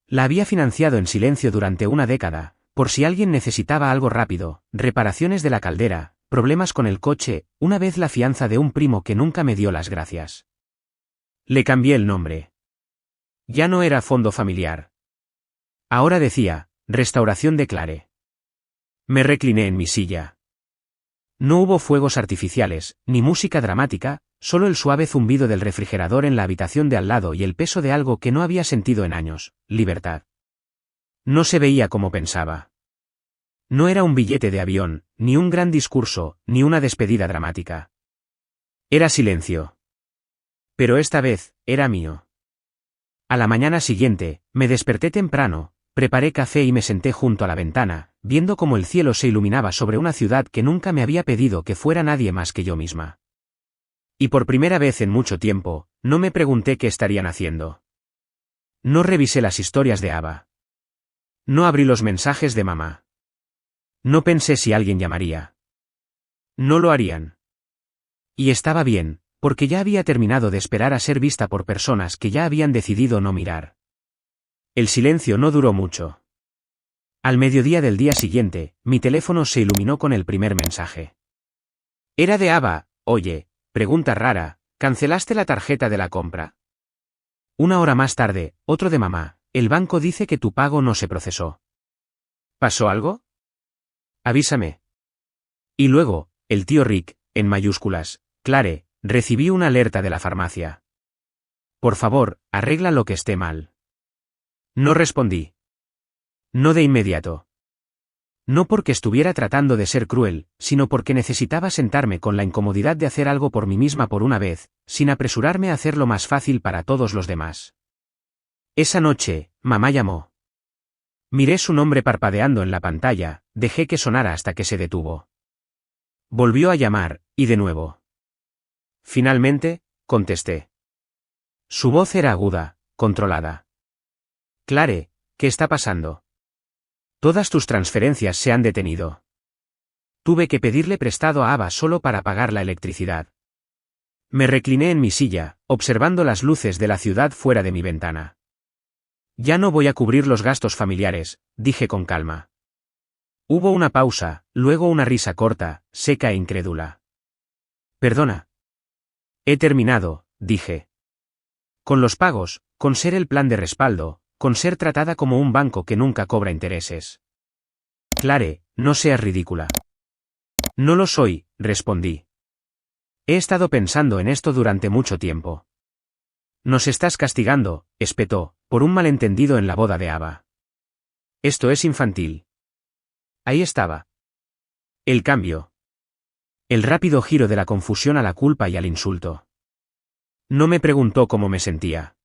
La había financiado en silencio durante una década, por si alguien necesitaba algo rápido, reparaciones de la caldera, problemas con el coche, una vez la fianza de un primo que nunca me dio las gracias. Le cambié el nombre. Ya no era Fondo Familiar. Ahora decía, Restauración de Clare. Me recliné en mi silla. No hubo fuegos artificiales, ni música dramática, solo el suave zumbido del refrigerador en la habitación de al lado y el peso de algo que no había sentido en años, libertad. No se veía como pensaba. No era un billete de avión, ni un gran discurso, ni una despedida dramática. Era silencio. Pero esta vez, era mío. A la mañana siguiente, me desperté temprano, preparé café y me senté junto a la ventana, viendo cómo el cielo se iluminaba sobre una ciudad que nunca me había pedido que fuera nadie más que yo misma. Y por primera vez en mucho tiempo, no me pregunté qué estarían haciendo. No revisé las historias de Ava. No abrí los mensajes de mamá. No pensé si alguien llamaría. No lo harían. Y estaba bien, porque ya había terminado de esperar a ser vista por personas que ya habían decidido no mirar. El silencio no duró mucho. Al mediodía del día siguiente, mi teléfono se iluminó con el primer mensaje. Era de Ava. Oye, pregunta rara, ¿cancelaste la tarjeta de la compra? Una hora más tarde, otro de mamá, el banco dice que tu pago no se procesó. ¿Pasó algo? Avísame. Y luego, el tío Rick, en mayúsculas, Clare, recibí una alerta de la farmacia. Por favor, arregla lo que esté mal. No respondí. No de inmediato. No porque estuviera tratando de ser cruel, sino porque necesitaba sentarme con la incomodidad de hacer algo por mí misma por una vez, sin apresurarme a hacerlo más fácil para todos los demás. Esa noche, mamá llamó. Miré su nombre parpadeando en la pantalla, dejé que sonara hasta que se detuvo. Volvió a llamar, y de nuevo. Finalmente, contesté. Su voz era aguda, controlada. Clare, ¿qué está pasando? Todas tus transferencias se han detenido. Tuve que pedirle prestado a Ava solo para pagar la electricidad. Me recliné en mi silla, observando las luces de la ciudad fuera de mi ventana. Ya no voy a cubrir los gastos familiares, dije con calma. Hubo una pausa, luego una risa corta, seca e incrédula. Perdona. He terminado, dije. Con los pagos, con ser el plan de respaldo, con ser tratada como un banco que nunca cobra intereses. Clare, no seas ridícula. No lo soy, respondí. He estado pensando en esto durante mucho tiempo. Nos estás castigando, espetó, por un malentendido en la boda de Ava. Esto es infantil. Ahí estaba. El cambio. El rápido giro de la confusión a la culpa y al insulto. No me preguntó cómo me sentía.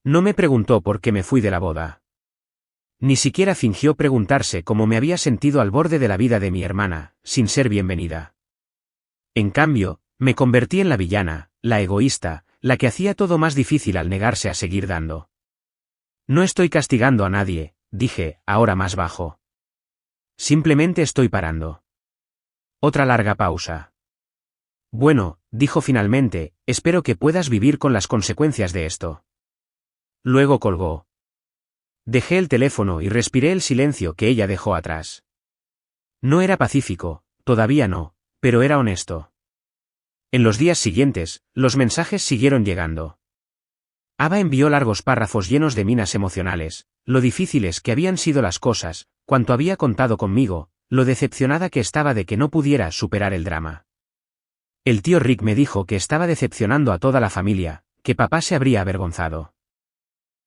No me preguntó por qué me fui de la boda. Ni siquiera fingió preguntarse cómo me había sentido al borde de la vida de mi hermana, sin ser bienvenida. En cambio, me convertí en la villana, la egoísta, la que hacía todo más difícil al negarse a seguir dando. No estoy castigando a nadie, dije, ahora más bajo. Simplemente estoy parando. Otra larga pausa. Bueno, dijo finalmente, espero que puedas vivir con las consecuencias de esto. Luego colgó. Dejé el teléfono y respiré el silencio que ella dejó atrás. No era pacífico, todavía no, pero era honesto. En los días siguientes, los mensajes siguieron llegando. Ava envió largos párrafos llenos de minas emocionales, lo difíciles que habían sido las cosas, cuánto había contado conmigo, lo decepcionada que estaba de que no pudiera superar el drama. El tío Rick me dijo que estaba decepcionando a toda la familia, que papá se habría avergonzado.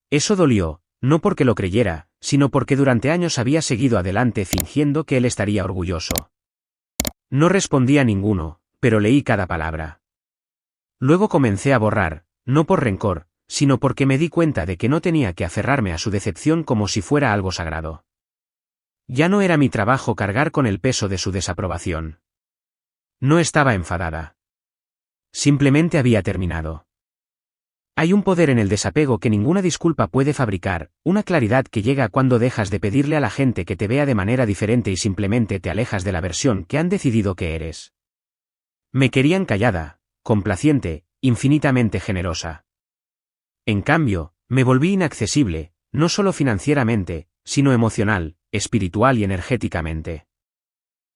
Eso dolió, no porque lo creyera, sino porque durante años había seguido adelante fingiendo que él estaría orgulloso. No respondí a ninguno, pero leí cada palabra. Luego comencé a borrar, no por rencor, sino porque me di cuenta de que no tenía que aferrarme a su decepción como si fuera algo sagrado. Ya no era mi trabajo cargar con el peso de su desaprobación. No estaba enfadada. Simplemente había terminado. Hay un poder en el desapego que ninguna disculpa puede fabricar, una claridad que llega cuando dejas de pedirle a la gente que te vea de manera diferente y simplemente te alejas de la versión que han decidido que eres. Me querían callada, complaciente, infinitamente generosa. En cambio, me volví inaccesible, no solo financieramente, sino emocional, espiritual y energéticamente.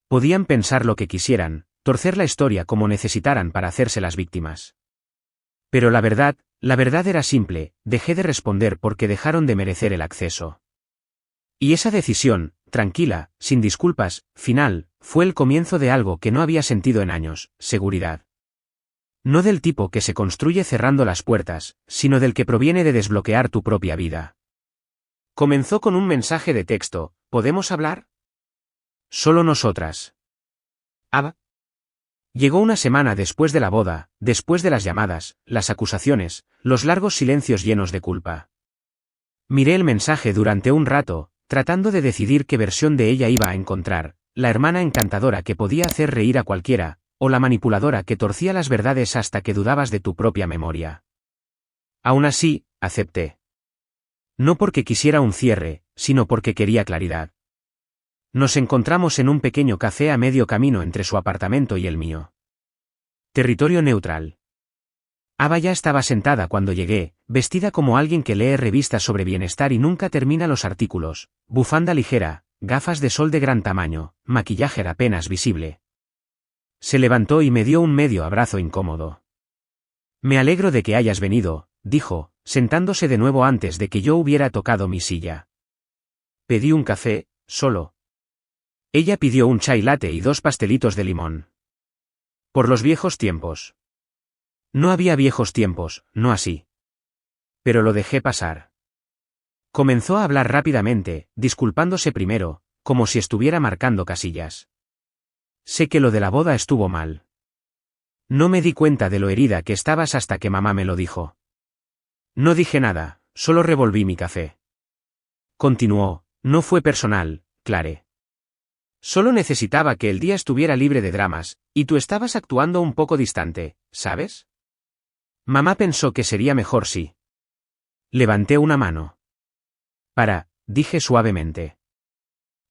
Podían pensar lo que quisieran, torcer la historia como necesitaran para hacerse las víctimas. Pero la verdad, La verdad era simple, dejé de responder porque dejaron de merecer el acceso. Y esa decisión, tranquila, sin disculpas, final, fue el comienzo de algo que no había sentido en años: seguridad. No del tipo que se construye cerrando las puertas, sino del que proviene de desbloquear tu propia vida. Comenzó con un mensaje de texto: ¿podemos hablar? Solo nosotras. Ava. Llegó una semana después de la boda, después de las llamadas, las acusaciones, los largos silencios llenos de culpa. Miré el mensaje durante un rato, tratando de decidir qué versión de ella iba a encontrar: la hermana encantadora que podía hacer reír a cualquiera, o la manipuladora que torcía las verdades hasta que dudabas de tu propia memoria. Aún así, acepté. No porque quisiera un cierre, sino porque quería claridad. Nos encontramos en un pequeño café a medio camino entre su apartamento y el mío. Territorio neutral. Ava ya estaba sentada cuando llegué, vestida como alguien que lee revistas sobre bienestar y nunca termina los artículos: bufanda ligera, gafas de sol de gran tamaño, maquillaje apenas visible. Se levantó y me dio un medio abrazo incómodo. Me alegro de que hayas venido, dijo, sentándose de nuevo antes de que yo hubiera tocado mi silla. Pedí un café, solo. Ella pidió un chai latte y 2 pastelitos de limón. Por los viejos tiempos. No había viejos tiempos, no así. Pero lo dejé pasar. Comenzó a hablar rápidamente, disculpándose primero, como si estuviera marcando casillas. Sé que lo de la boda estuvo mal. No me di cuenta de lo herida que estabas hasta que mamá me lo dijo. No dije nada, solo revolví mi café. Continuó: no fue personal, Clare. Solo necesitaba que el día estuviera libre de dramas, y tú estabas actuando un poco distante, ¿sabes? Mamá pensó que sería mejor si. Levanté una mano. Dije suavemente.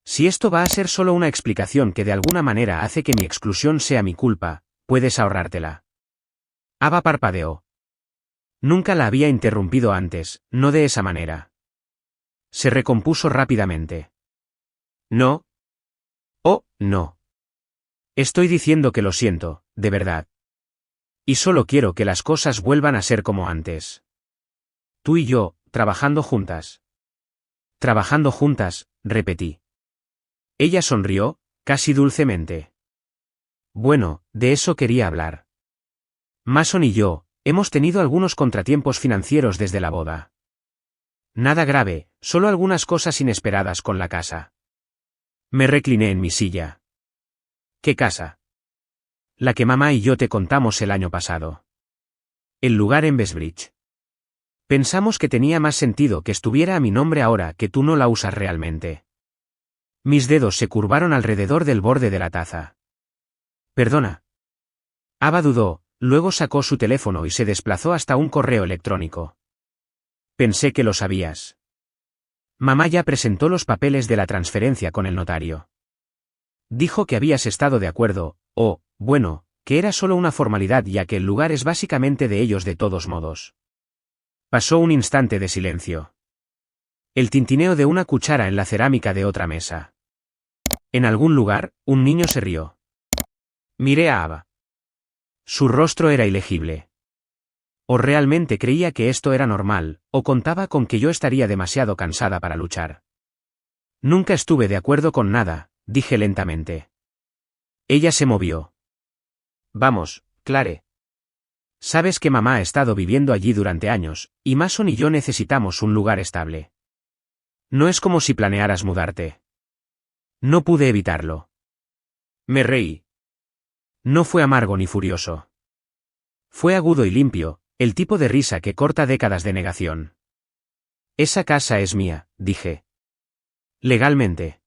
Si esto va a ser solo una explicación que de alguna manera hace que mi exclusión sea mi culpa, puedes ahorrártela. Ava parpadeó. Nunca la había interrumpido antes, no de esa manera. Se recompuso rápidamente. No. Oh, no. Estoy diciendo que lo siento, de verdad. Y solo quiero que las cosas vuelvan a ser como antes. Tú y yo, trabajando juntas. Trabajando juntas, repetí. Ella sonrió, casi dulcemente. Bueno, de eso quería hablar. Mason y yo, hemos tenido algunos contratiempos financieros desde la boda. Nada grave, solo algunas cosas inesperadas con la casa. Me recliné en mi silla. ¿Qué casa? La que mamá y yo te contamos el año pasado. El lugar en Bessbridge. Pensamos que tenía más sentido que estuviera a mi nombre ahora que tú no la usas realmente. Mis dedos se curvaron alrededor del borde de la taza. Perdona. Ava dudó, luego sacó su teléfono y se desplazó hasta un correo electrónico. Pensé que lo sabías. Mamá ya presentó los papeles de la transferencia con el notario. Dijo que habías estado de acuerdo, bueno, que era solo una formalidad ya que el lugar es básicamente de ellos de todos modos. Pasó un instante de silencio. El tintineo de una cuchara en la cerámica de otra mesa. En algún lugar, un niño se rió. Miré a Ava. Su rostro era ilegible. O realmente creía que esto era normal, o contaba con que yo estaría demasiado cansada para luchar. Nunca estuve de acuerdo con nada, dije lentamente. Ella se movió. Vamos, Clare. Sabes que mamá ha estado viviendo allí durante años, y Mason y yo necesitamos un lugar estable. No es como si planearas mudarte. No pude evitarlo. Me reí. No fue amargo ni furioso. Fue agudo y limpio, el tipo de risa que corta décadas de negación. Esa casa es mía, dije. Legalmente.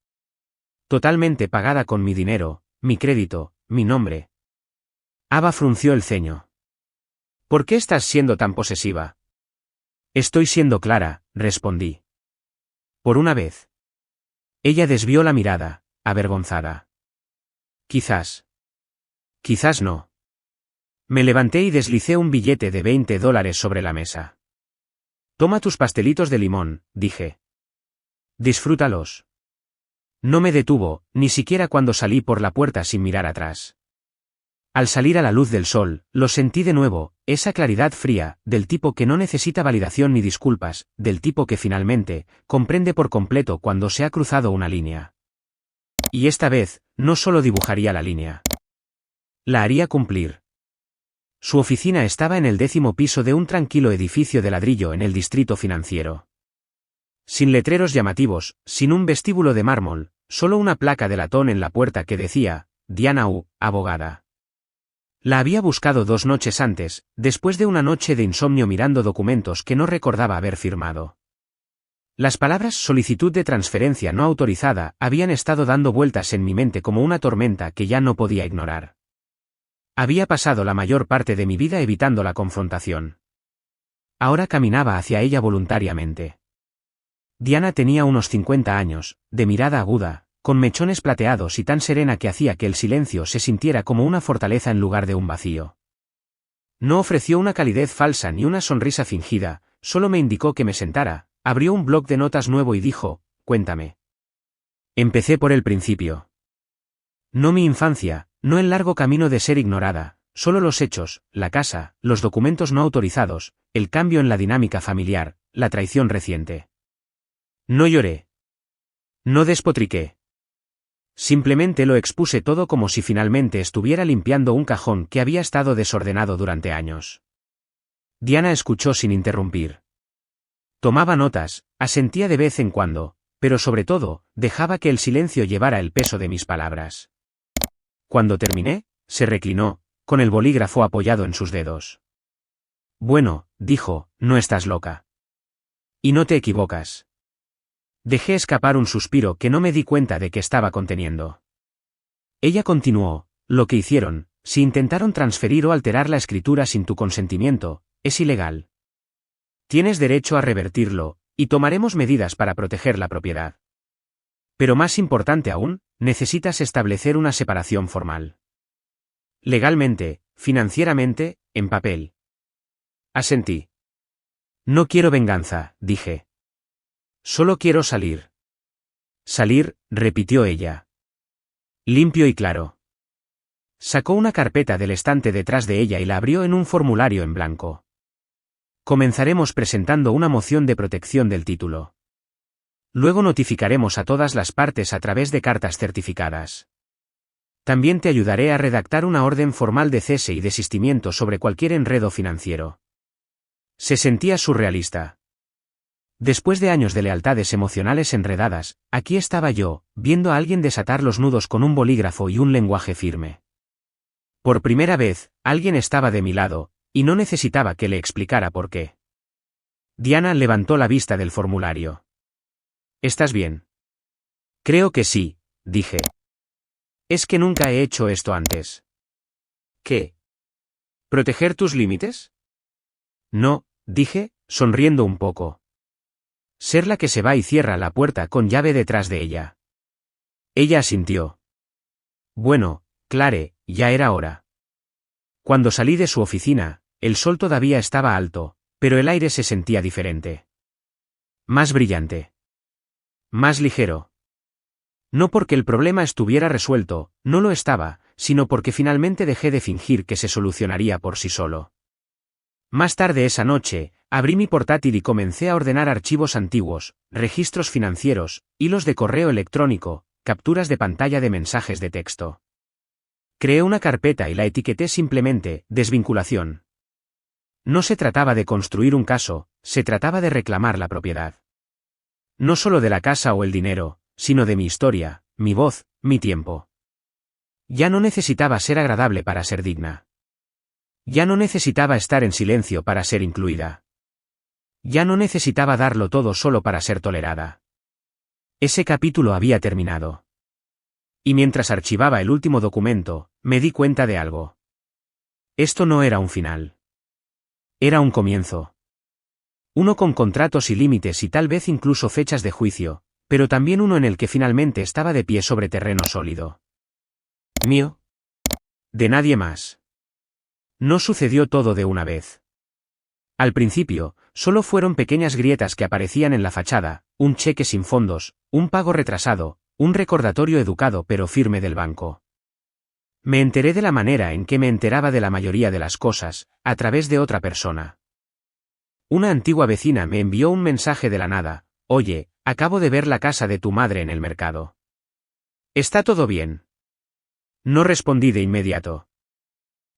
Totalmente pagada con mi dinero, mi crédito, mi nombre. Ava frunció el ceño. ¿Por qué estás siendo tan posesiva? Estoy siendo clara, respondí. Por una vez. Ella desvió la mirada, avergonzada. Quizás. Quizás no. Me levanté y deslicé un billete de $20 sobre la mesa. Toma tus pastelitos de limón, dije. Disfrútalos. No me detuvo, ni siquiera cuando salí por la puerta sin mirar atrás. Al salir a la luz del sol, lo sentí de nuevo, esa claridad fría, del tipo que no necesita validación ni disculpas, del tipo que finalmente, comprende por completo cuando se ha cruzado una línea. Y esta vez, no solo dibujaría la línea. La haría cumplir. Su oficina estaba en el 10º piso de un tranquilo edificio de ladrillo en el distrito financiero. Sin letreros llamativos, sin un vestíbulo de mármol, solo una placa de latón en la puerta que decía, Diana Wu, abogada. La había buscado 2 noches antes, después de una noche de insomnio mirando documentos que no recordaba haber firmado. Las palabras solicitud de transferencia no autorizada habían estado dando vueltas en mi mente como una tormenta que ya no podía ignorar. Había pasado la mayor parte de mi vida evitando la confrontación. Ahora caminaba hacia ella voluntariamente. Diana tenía unos 50 años, de mirada aguda, con mechones plateados y tan serena que hacía que el silencio se sintiera como una fortaleza en lugar de un vacío. No ofreció una calidez falsa ni una sonrisa fingida, solo me indicó que me sentara, abrió un bloc de notas nuevo y dijo, cuéntame. Empecé por el principio. No mi infancia, no el largo camino de ser ignorada, solo los hechos, la casa, los documentos no autorizados, el cambio en la dinámica familiar, la traición reciente. No lloré. No despotriqué. Simplemente lo expuse todo como si finalmente estuviera limpiando un cajón que había estado desordenado durante años. Diana escuchó sin interrumpir. Tomaba notas, asentía de vez en cuando, pero sobre todo, dejaba que el silencio llevara el peso de mis palabras. Cuando terminé, se reclinó, con el bolígrafo apoyado en sus dedos. Bueno, dijo, no estás loca. Y no te equivocas. Dejé escapar un suspiro que no me di cuenta de que estaba conteniendo. Ella continuó, lo que hicieron, si intentaron transferir o alterar la escritura sin tu consentimiento, es ilegal. Tienes derecho a revertirlo, y tomaremos medidas para proteger la propiedad. Pero más importante aún, necesitas establecer una separación formal. Legalmente, financieramente, en papel. Asentí. No quiero venganza, dije. Solo quiero salir. Salir, repitió ella. Limpio y claro. Sacó una carpeta del estante detrás de ella y la abrió en un formulario en blanco. Comenzaremos presentando una moción de protección del título. Luego notificaremos a todas las partes a través de cartas certificadas. También te ayudaré a redactar una orden formal de cese y desistimiento sobre cualquier enredo financiero. Se sentía surrealista. Después de años de lealtades emocionales enredadas, aquí estaba yo, viendo a alguien desatar los nudos con un bolígrafo y un lenguaje firme. Por primera vez, alguien estaba de mi lado, y no necesitaba que le explicara por qué. Diana levantó la vista del formulario. ¿Estás bien? Creo que sí, dije. Es que nunca he hecho esto antes. ¿Qué? ¿Proteger tus límites? No, dije, sonriendo un poco. Ser la que se va y cierra la puerta con llave detrás de ella. Ella asintió. Bueno, Clare, ya era hora. Cuando salí de su oficina, el sol todavía estaba alto, pero el aire se sentía diferente. Más brillante. Más ligero. No porque el problema estuviera resuelto, no lo estaba, sino porque finalmente dejé de fingir que se solucionaría por sí solo. Más tarde esa noche, abrí mi portátil y comencé a ordenar archivos antiguos, registros financieros, hilos de correo electrónico, capturas de pantalla de mensajes de texto. Creé una carpeta y la etiqueté simplemente, desvinculación. No se trataba de construir un caso, se trataba de reclamar la propiedad. No solo de la casa o el dinero, sino de mi historia, mi voz, mi tiempo. Ya no necesitaba ser agradable para ser digna. Ya no necesitaba estar en silencio para ser incluida. Ya no necesitaba darlo todo solo para ser tolerada. Ese capítulo había terminado. Y mientras archivaba el último documento, me di cuenta de algo. Esto no era un final. Era un comienzo. Uno con contratos y límites y tal vez incluso fechas de juicio, pero también uno en el que finalmente estaba de pie sobre terreno sólido. Mío. De nadie más. No sucedió todo de una vez. Al principio, solo fueron pequeñas grietas que aparecían en la fachada, un cheque sin fondos, un pago retrasado, un recordatorio educado pero firme del banco. Me enteré de la manera en que me enteraba de la mayoría de las cosas, a través de otra persona. Una antigua vecina me envió un mensaje de la nada: oye, acabo de ver la casa de tu madre en el mercado. ¿Está todo bien? No respondí de inmediato.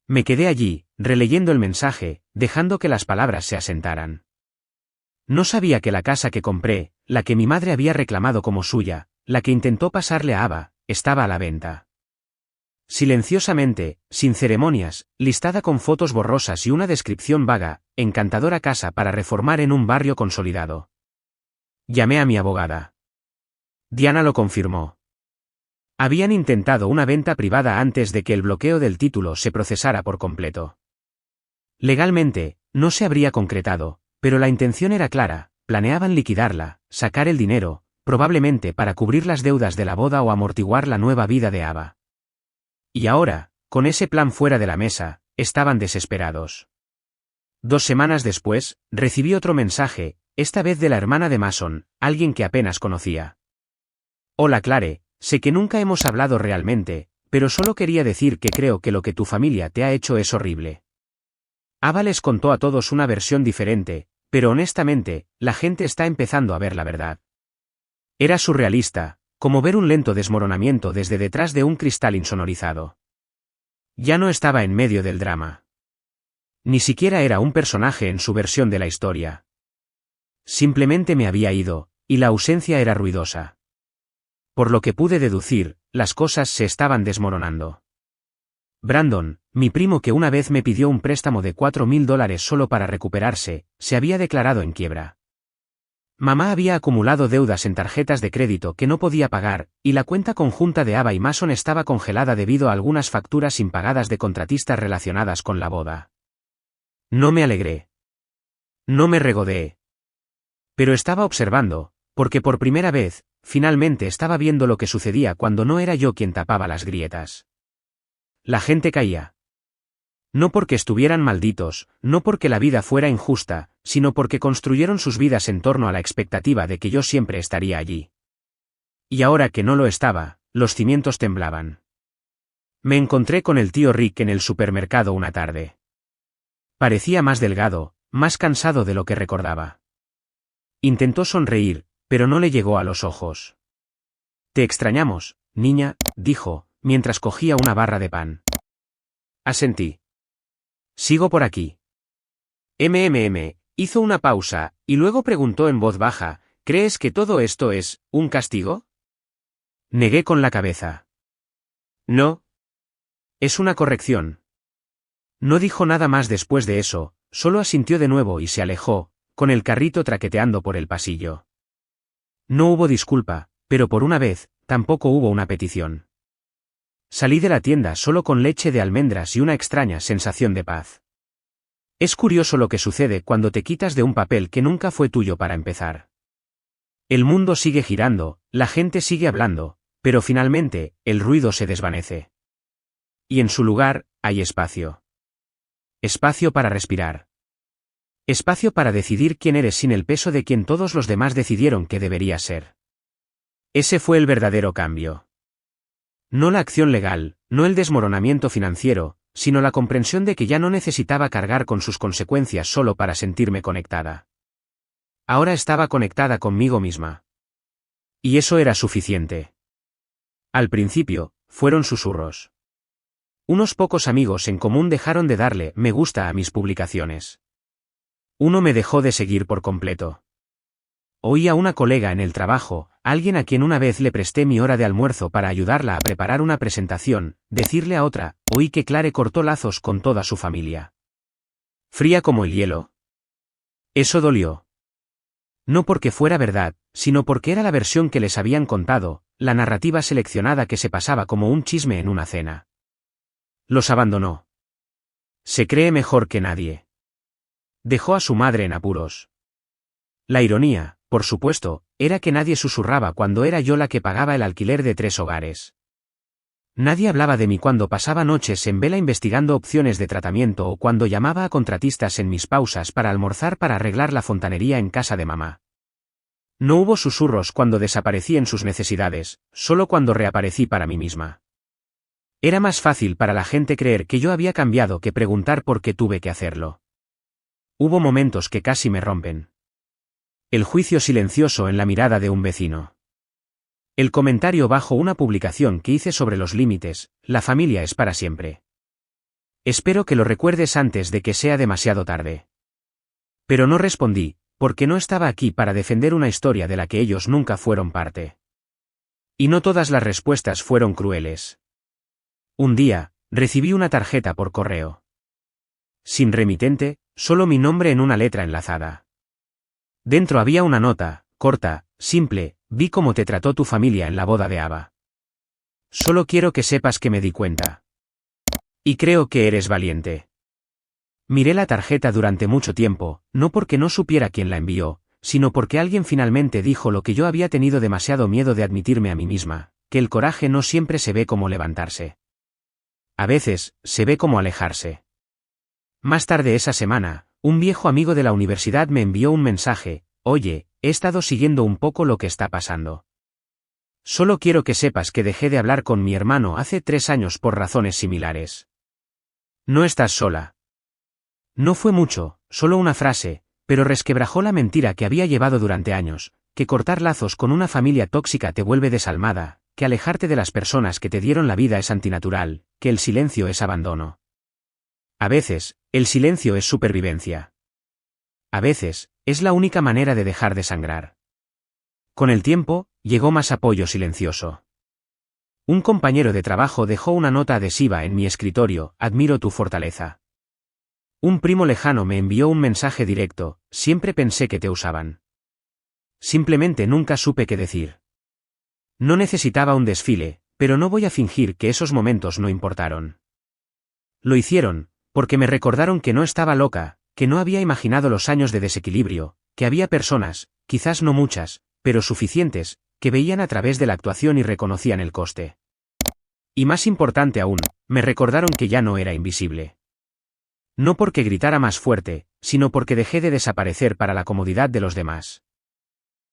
Me quedé allí, releyendo el mensaje, dejando que las palabras se asentaran. No sabía que la casa que compré, la que mi madre había reclamado como suya, la que intentó pasarle a Ava, estaba a la venta. Silenciosamente, sin ceremonias, listada con fotos borrosas y una descripción vaga: encantadora casa para reformar en un barrio consolidado. Llamé a mi abogada. Diana lo confirmó. Habían intentado una venta privada antes de que el bloqueo del título se procesara por completo. Legalmente, no se habría concretado, pero la intención era clara: planeaban liquidarla, sacar el dinero, probablemente para cubrir las deudas de la boda o amortiguar la nueva vida de Ava. Y ahora, con ese plan fuera de la mesa, estaban desesperados. 2 semanas después, recibí otro mensaje, esta vez de la hermana de Mason, alguien que apenas conocía. Hola Clare, sé que nunca hemos hablado realmente, pero solo quería decir que creo que lo que tu familia te ha hecho es horrible. Ava les contó a todos una versión diferente, pero honestamente, la gente está empezando a ver la verdad. Era surrealista, como ver un lento desmoronamiento desde detrás de un cristal insonorizado. Ya no estaba en medio del drama. Ni siquiera era un personaje en su versión de la historia. Simplemente me había ido, y la ausencia era ruidosa. Por lo que pude deducir, las cosas se estaban desmoronando. Brandon, mi primo que una vez me pidió un préstamo de $4.000 solo para recuperarse, se había declarado en quiebra. Mamá había acumulado deudas en tarjetas de crédito que no podía pagar, y la cuenta conjunta de Ava y Mason estaba congelada debido a algunas facturas impagadas de contratistas relacionadas con la boda. No me alegré. No me regodeé. Pero estaba observando, porque por primera vez, finalmente estaba viendo lo que sucedía cuando no era yo quien tapaba las grietas. La gente caía. No porque estuvieran malditos, no porque la vida fuera injusta, sino porque construyeron sus vidas en torno a la expectativa de que yo siempre estaría allí. Y ahora que no lo estaba, los cimientos temblaban. Me encontré con el tío Rick en el supermercado una tarde. Parecía más delgado, más cansado de lo que recordaba. Intentó sonreír, pero no le llegó a los ojos. Te extrañamos, niña, dijo, mientras cogía una barra de pan. Asentí. Sigo por aquí. Hizo una pausa, y luego preguntó en voz baja, ¿crees que todo esto es un castigo? Negué con la cabeza. No. Es una corrección. No dijo nada más después de eso, solo asintió de nuevo y se alejó, con el carrito traqueteando por el pasillo. No hubo disculpa, pero por una vez, tampoco hubo una petición. Salí de la tienda solo con leche de almendras y una extraña sensación de paz. Es curioso lo que sucede cuando te quitas de un papel que nunca fue tuyo para empezar. El mundo sigue girando, la gente sigue hablando, pero finalmente, el ruido se desvanece. Y en su lugar, hay espacio. Espacio para respirar. Espacio para decidir quién eres sin el peso de quien todos los demás decidieron que deberías ser. Ese fue el verdadero cambio. No la acción legal, no el desmoronamiento financiero, sino la comprensión de que ya no necesitaba cargar con sus consecuencias solo para sentirme conectada. Ahora estaba conectada conmigo misma. Y eso era suficiente. Al principio, fueron susurros. Unos pocos amigos en común dejaron de darle me gusta a mis publicaciones. Uno me dejó de seguir por completo. Oí a una colega en el trabajo, alguien a quien una vez le presté mi hora de almuerzo para ayudarla a preparar una presentación, decirle a otra: oí que Clare cortó lazos con toda su familia. Fría como el hielo. Eso dolió. No porque fuera verdad, sino porque era la versión que les habían contado, la narrativa seleccionada que se pasaba como un chisme en una cena. Los abandonó. Se cree mejor que nadie. Dejó a su madre en apuros. La ironía, por supuesto, era que nadie susurraba cuando era yo la que pagaba el alquiler de 3 hogares. Nadie hablaba de mí cuando pasaba noches en vela investigando opciones de tratamiento o cuando llamaba a contratistas en mis pausas para almorzar para arreglar la fontanería en casa de mamá. No hubo susurros cuando desaparecí en sus necesidades, solo cuando reaparecí para mí misma. Era más fácil para la gente creer que yo había cambiado que preguntar por qué tuve que hacerlo. Hubo momentos que casi me rompen. El juicio silencioso en la mirada de un vecino. El comentario bajo una publicación que hice sobre los límites, la familia es para siempre. Espero que lo recuerdes antes de que sea demasiado tarde. Pero no respondí, porque no estaba aquí para defender una historia de la que ellos nunca fueron parte. Y no todas las respuestas fueron crueles. Un día, recibí una tarjeta por correo. Sin remitente, solo mi nombre en una letra enlazada. Dentro había una nota, corta, simple: vi cómo te trató tu familia en la boda de Ava. Solo quiero que sepas que me di cuenta. Y creo que eres valiente. Miré la tarjeta durante mucho tiempo, no porque no supiera quién la envió, sino porque alguien finalmente dijo lo que yo había tenido demasiado miedo de admitirme a mí misma, que el coraje no siempre se ve como levantarse. A veces, se ve como alejarse. Más tarde esa semana, un viejo amigo de la universidad me envió un mensaje: oye, he estado siguiendo un poco lo que está pasando. Solo quiero que sepas que dejé de hablar con mi hermano hace 3 años por razones similares. No estás sola. No fue mucho, solo una frase, pero resquebrajó la mentira que había llevado durante años, que cortar lazos con una familia tóxica te vuelve desalmada, que alejarte de las personas que te dieron la vida es antinatural, que el silencio es abandono. A veces, el silencio es supervivencia. A veces, es la única manera de dejar de sangrar. Con el tiempo, llegó más apoyo silencioso. Un compañero de trabajo dejó una nota adhesiva en mi escritorio: admiro tu fortaleza. Un primo lejano me envió un mensaje directo: siempre pensé que te usaban. Simplemente nunca supe qué decir. No necesitaba un desfile, pero no voy a fingir que esos momentos no importaron. Lo hicieron, porque me recordaron que no estaba loca, que no había imaginado los años de desequilibrio, que había personas, quizás no muchas, pero suficientes, que veían a través de la actuación y reconocían el coste. Y más importante aún, me recordaron que ya no era invisible. No porque gritara más fuerte, sino porque dejé de desaparecer para la comodidad de los demás.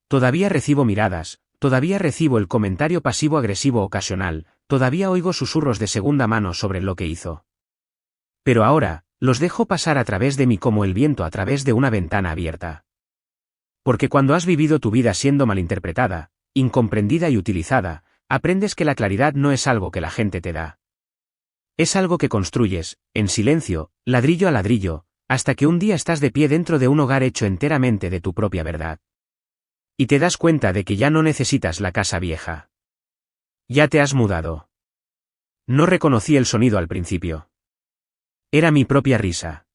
Todavía recibo miradas, todavía recibo el comentario pasivo-agresivo ocasional, todavía oigo susurros de segunda mano sobre lo que hizo. Pero ahora, los dejo pasar a través de mí como el viento a través de una ventana abierta. Porque cuando has vivido tu vida siendo malinterpretada, incomprendida y utilizada, aprendes que la claridad no es algo que la gente te da. Es algo que construyes, en silencio, ladrillo a ladrillo, hasta que un día estás de pie dentro de un hogar hecho enteramente de tu propia verdad. Y te das cuenta de que ya no necesitas la casa vieja. Ya te has mudado. No reconocí el sonido al principio. Era mi propia risa.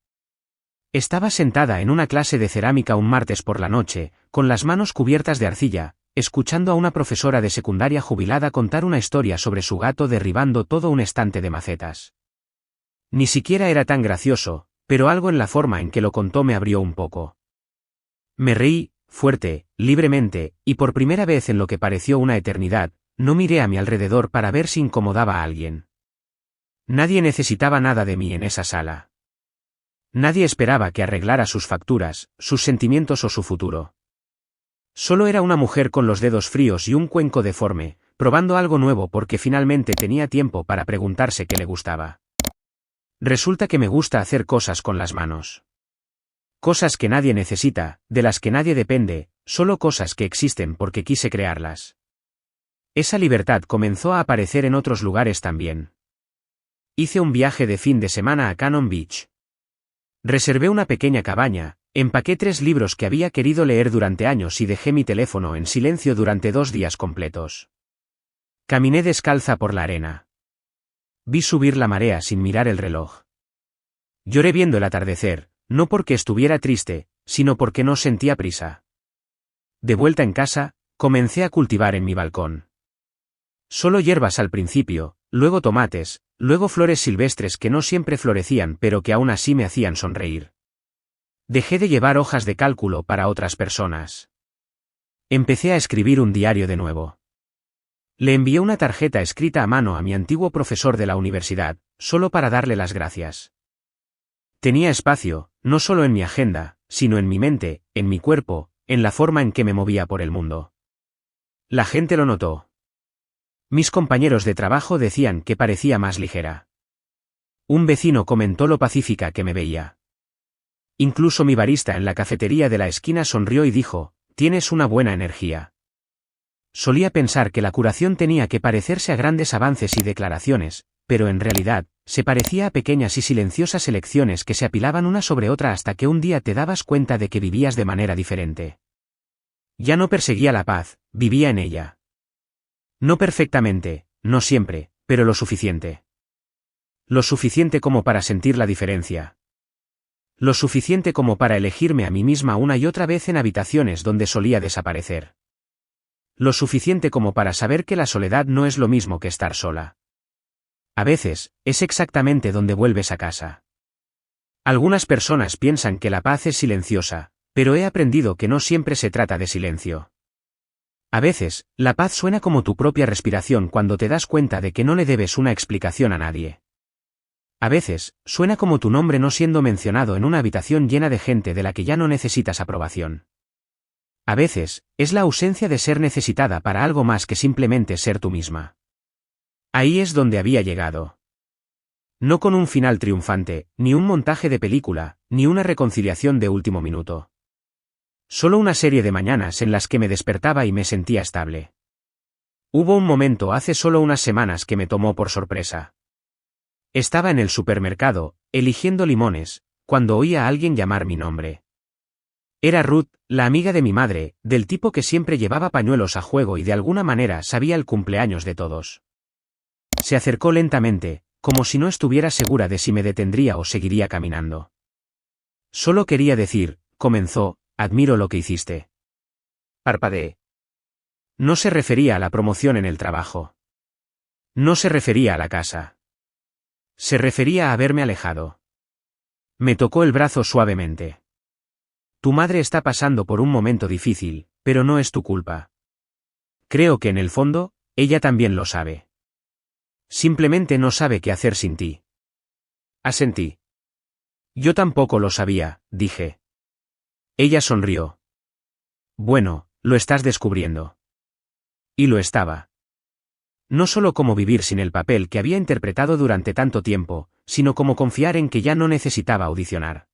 Estaba sentada en una clase de cerámica un martes por la noche, con las manos cubiertas de arcilla, escuchando a una profesora de secundaria jubilada contar una historia sobre su gato derribando todo un estante de macetas. Ni siquiera era tan gracioso, pero algo en la forma en que lo contó me abrió un poco. Me reí, fuerte, libremente, y por primera vez en lo que pareció una eternidad, no miré a mi alrededor para ver si incomodaba a alguien. Nadie necesitaba nada de mí en esa sala. Nadie esperaba que arreglara sus facturas, sus sentimientos o su futuro. Solo era una mujer con los dedos fríos y un cuenco deforme, probando algo nuevo porque finalmente tenía tiempo para preguntarse qué le gustaba. Resulta que me gusta hacer cosas con las manos. Cosas que nadie necesita, de las que nadie depende, solo cosas que existen porque quise crearlas. Esa libertad comenzó a aparecer en otros lugares también. Hice un viaje de fin de semana a Cannon Beach. Reservé una pequeña cabaña, empaqué 3 libros que había querido leer durante años y dejé mi teléfono en silencio durante 2 días completos. Caminé descalza por la arena. Vi subir la marea sin mirar el reloj. Lloré viendo el atardecer, no porque estuviera triste, sino porque no sentía prisa. De vuelta en casa, comencé a cultivar en mi balcón. Solo hierbas al principio, luego tomates, luego flores silvestres que no siempre florecían pero que aún así me hacían sonreír. Dejé de llevar hojas de cálculo para otras personas. Empecé a escribir un diario de nuevo. Le envié una tarjeta escrita a mano a mi antiguo profesor de la universidad, solo para darle las gracias. Tenía espacio, no solo en mi agenda, sino en mi mente, en mi cuerpo, en la forma en que me movía por el mundo. La gente lo notó. Mis compañeros de trabajo decían que parecía más ligera. Un vecino comentó lo pacífica que me veía. Incluso mi barista en la cafetería de la esquina sonrió y dijo, «Tienes una buena energía». Solía pensar que la curación tenía que parecerse a grandes avances y declaraciones, pero en realidad, se parecía a pequeñas y silenciosas elecciones que se apilaban una sobre otra hasta que un día te dabas cuenta de que vivías de manera diferente. Ya no perseguía la paz, vivía en ella. No perfectamente, no siempre, pero lo suficiente. Lo suficiente como para sentir la diferencia. Lo suficiente como para elegirme a mí misma una y otra vez en habitaciones donde solía desaparecer. Lo suficiente como para saber que la soledad no es lo mismo que estar sola. A veces, es exactamente donde vuelves a casa. Algunas personas piensan que la paz es silenciosa, pero he aprendido que no siempre se trata de silencio. A veces, la paz suena como tu propia respiración cuando te das cuenta de que no le debes una explicación a nadie. A veces, suena como tu nombre no siendo mencionado en una habitación llena de gente de la que ya no necesitas aprobación. A veces, es la ausencia de ser necesitada para algo más que simplemente ser tú misma. Ahí es donde había llegado. No con un final triunfante, ni un montaje de película, ni una reconciliación de último minuto. Solo una serie de mañanas en las que me despertaba y me sentía estable. Hubo un momento hace solo unas semanas que me tomó por sorpresa. Estaba en el supermercado, eligiendo limones, cuando oí a alguien llamar mi nombre. Era Ruth, la amiga de mi madre, del tipo que siempre llevaba pañuelos a juego y de alguna manera sabía el cumpleaños de todos. Se acercó lentamente, como si no estuviera segura de si me detendría o seguiría caminando. Solo quería decir, comenzó, admiro lo que hiciste. Parpadeé. No se refería a la promoción en el trabajo. No se refería a la casa. Se refería a haberme alejado. Me tocó el brazo suavemente. Tu madre está pasando por un momento difícil, pero no es tu culpa. Creo que en el fondo, ella también lo sabe. Simplemente no sabe qué hacer sin ti. Asentí. Yo tampoco lo sabía, dije. Ella sonrió. Bueno, lo estás descubriendo. Y lo estaba. No solo cómo vivir sin el papel que había interpretado durante tanto tiempo, sino cómo confiar en que ya no necesitaba audicionar.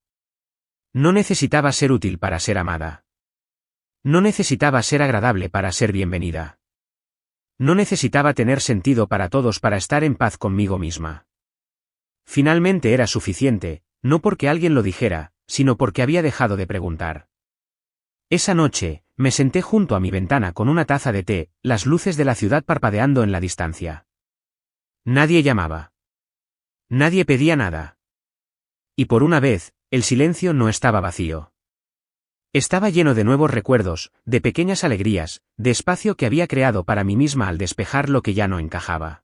No necesitaba ser útil para ser amada. No necesitaba ser agradable para ser bienvenida. No necesitaba tener sentido para todos para estar en paz conmigo misma. Finalmente era suficiente, no porque alguien lo dijera, sino porque había dejado de preguntar. Esa noche, me senté junto a mi ventana con una taza de té, las luces de la ciudad parpadeando en la distancia. Nadie llamaba. Nadie pedía nada. Y por una vez, el silencio no estaba vacío. Estaba lleno de nuevos recuerdos, de pequeñas alegrías, de espacio que había creado para mí misma al despejar lo que ya no encajaba.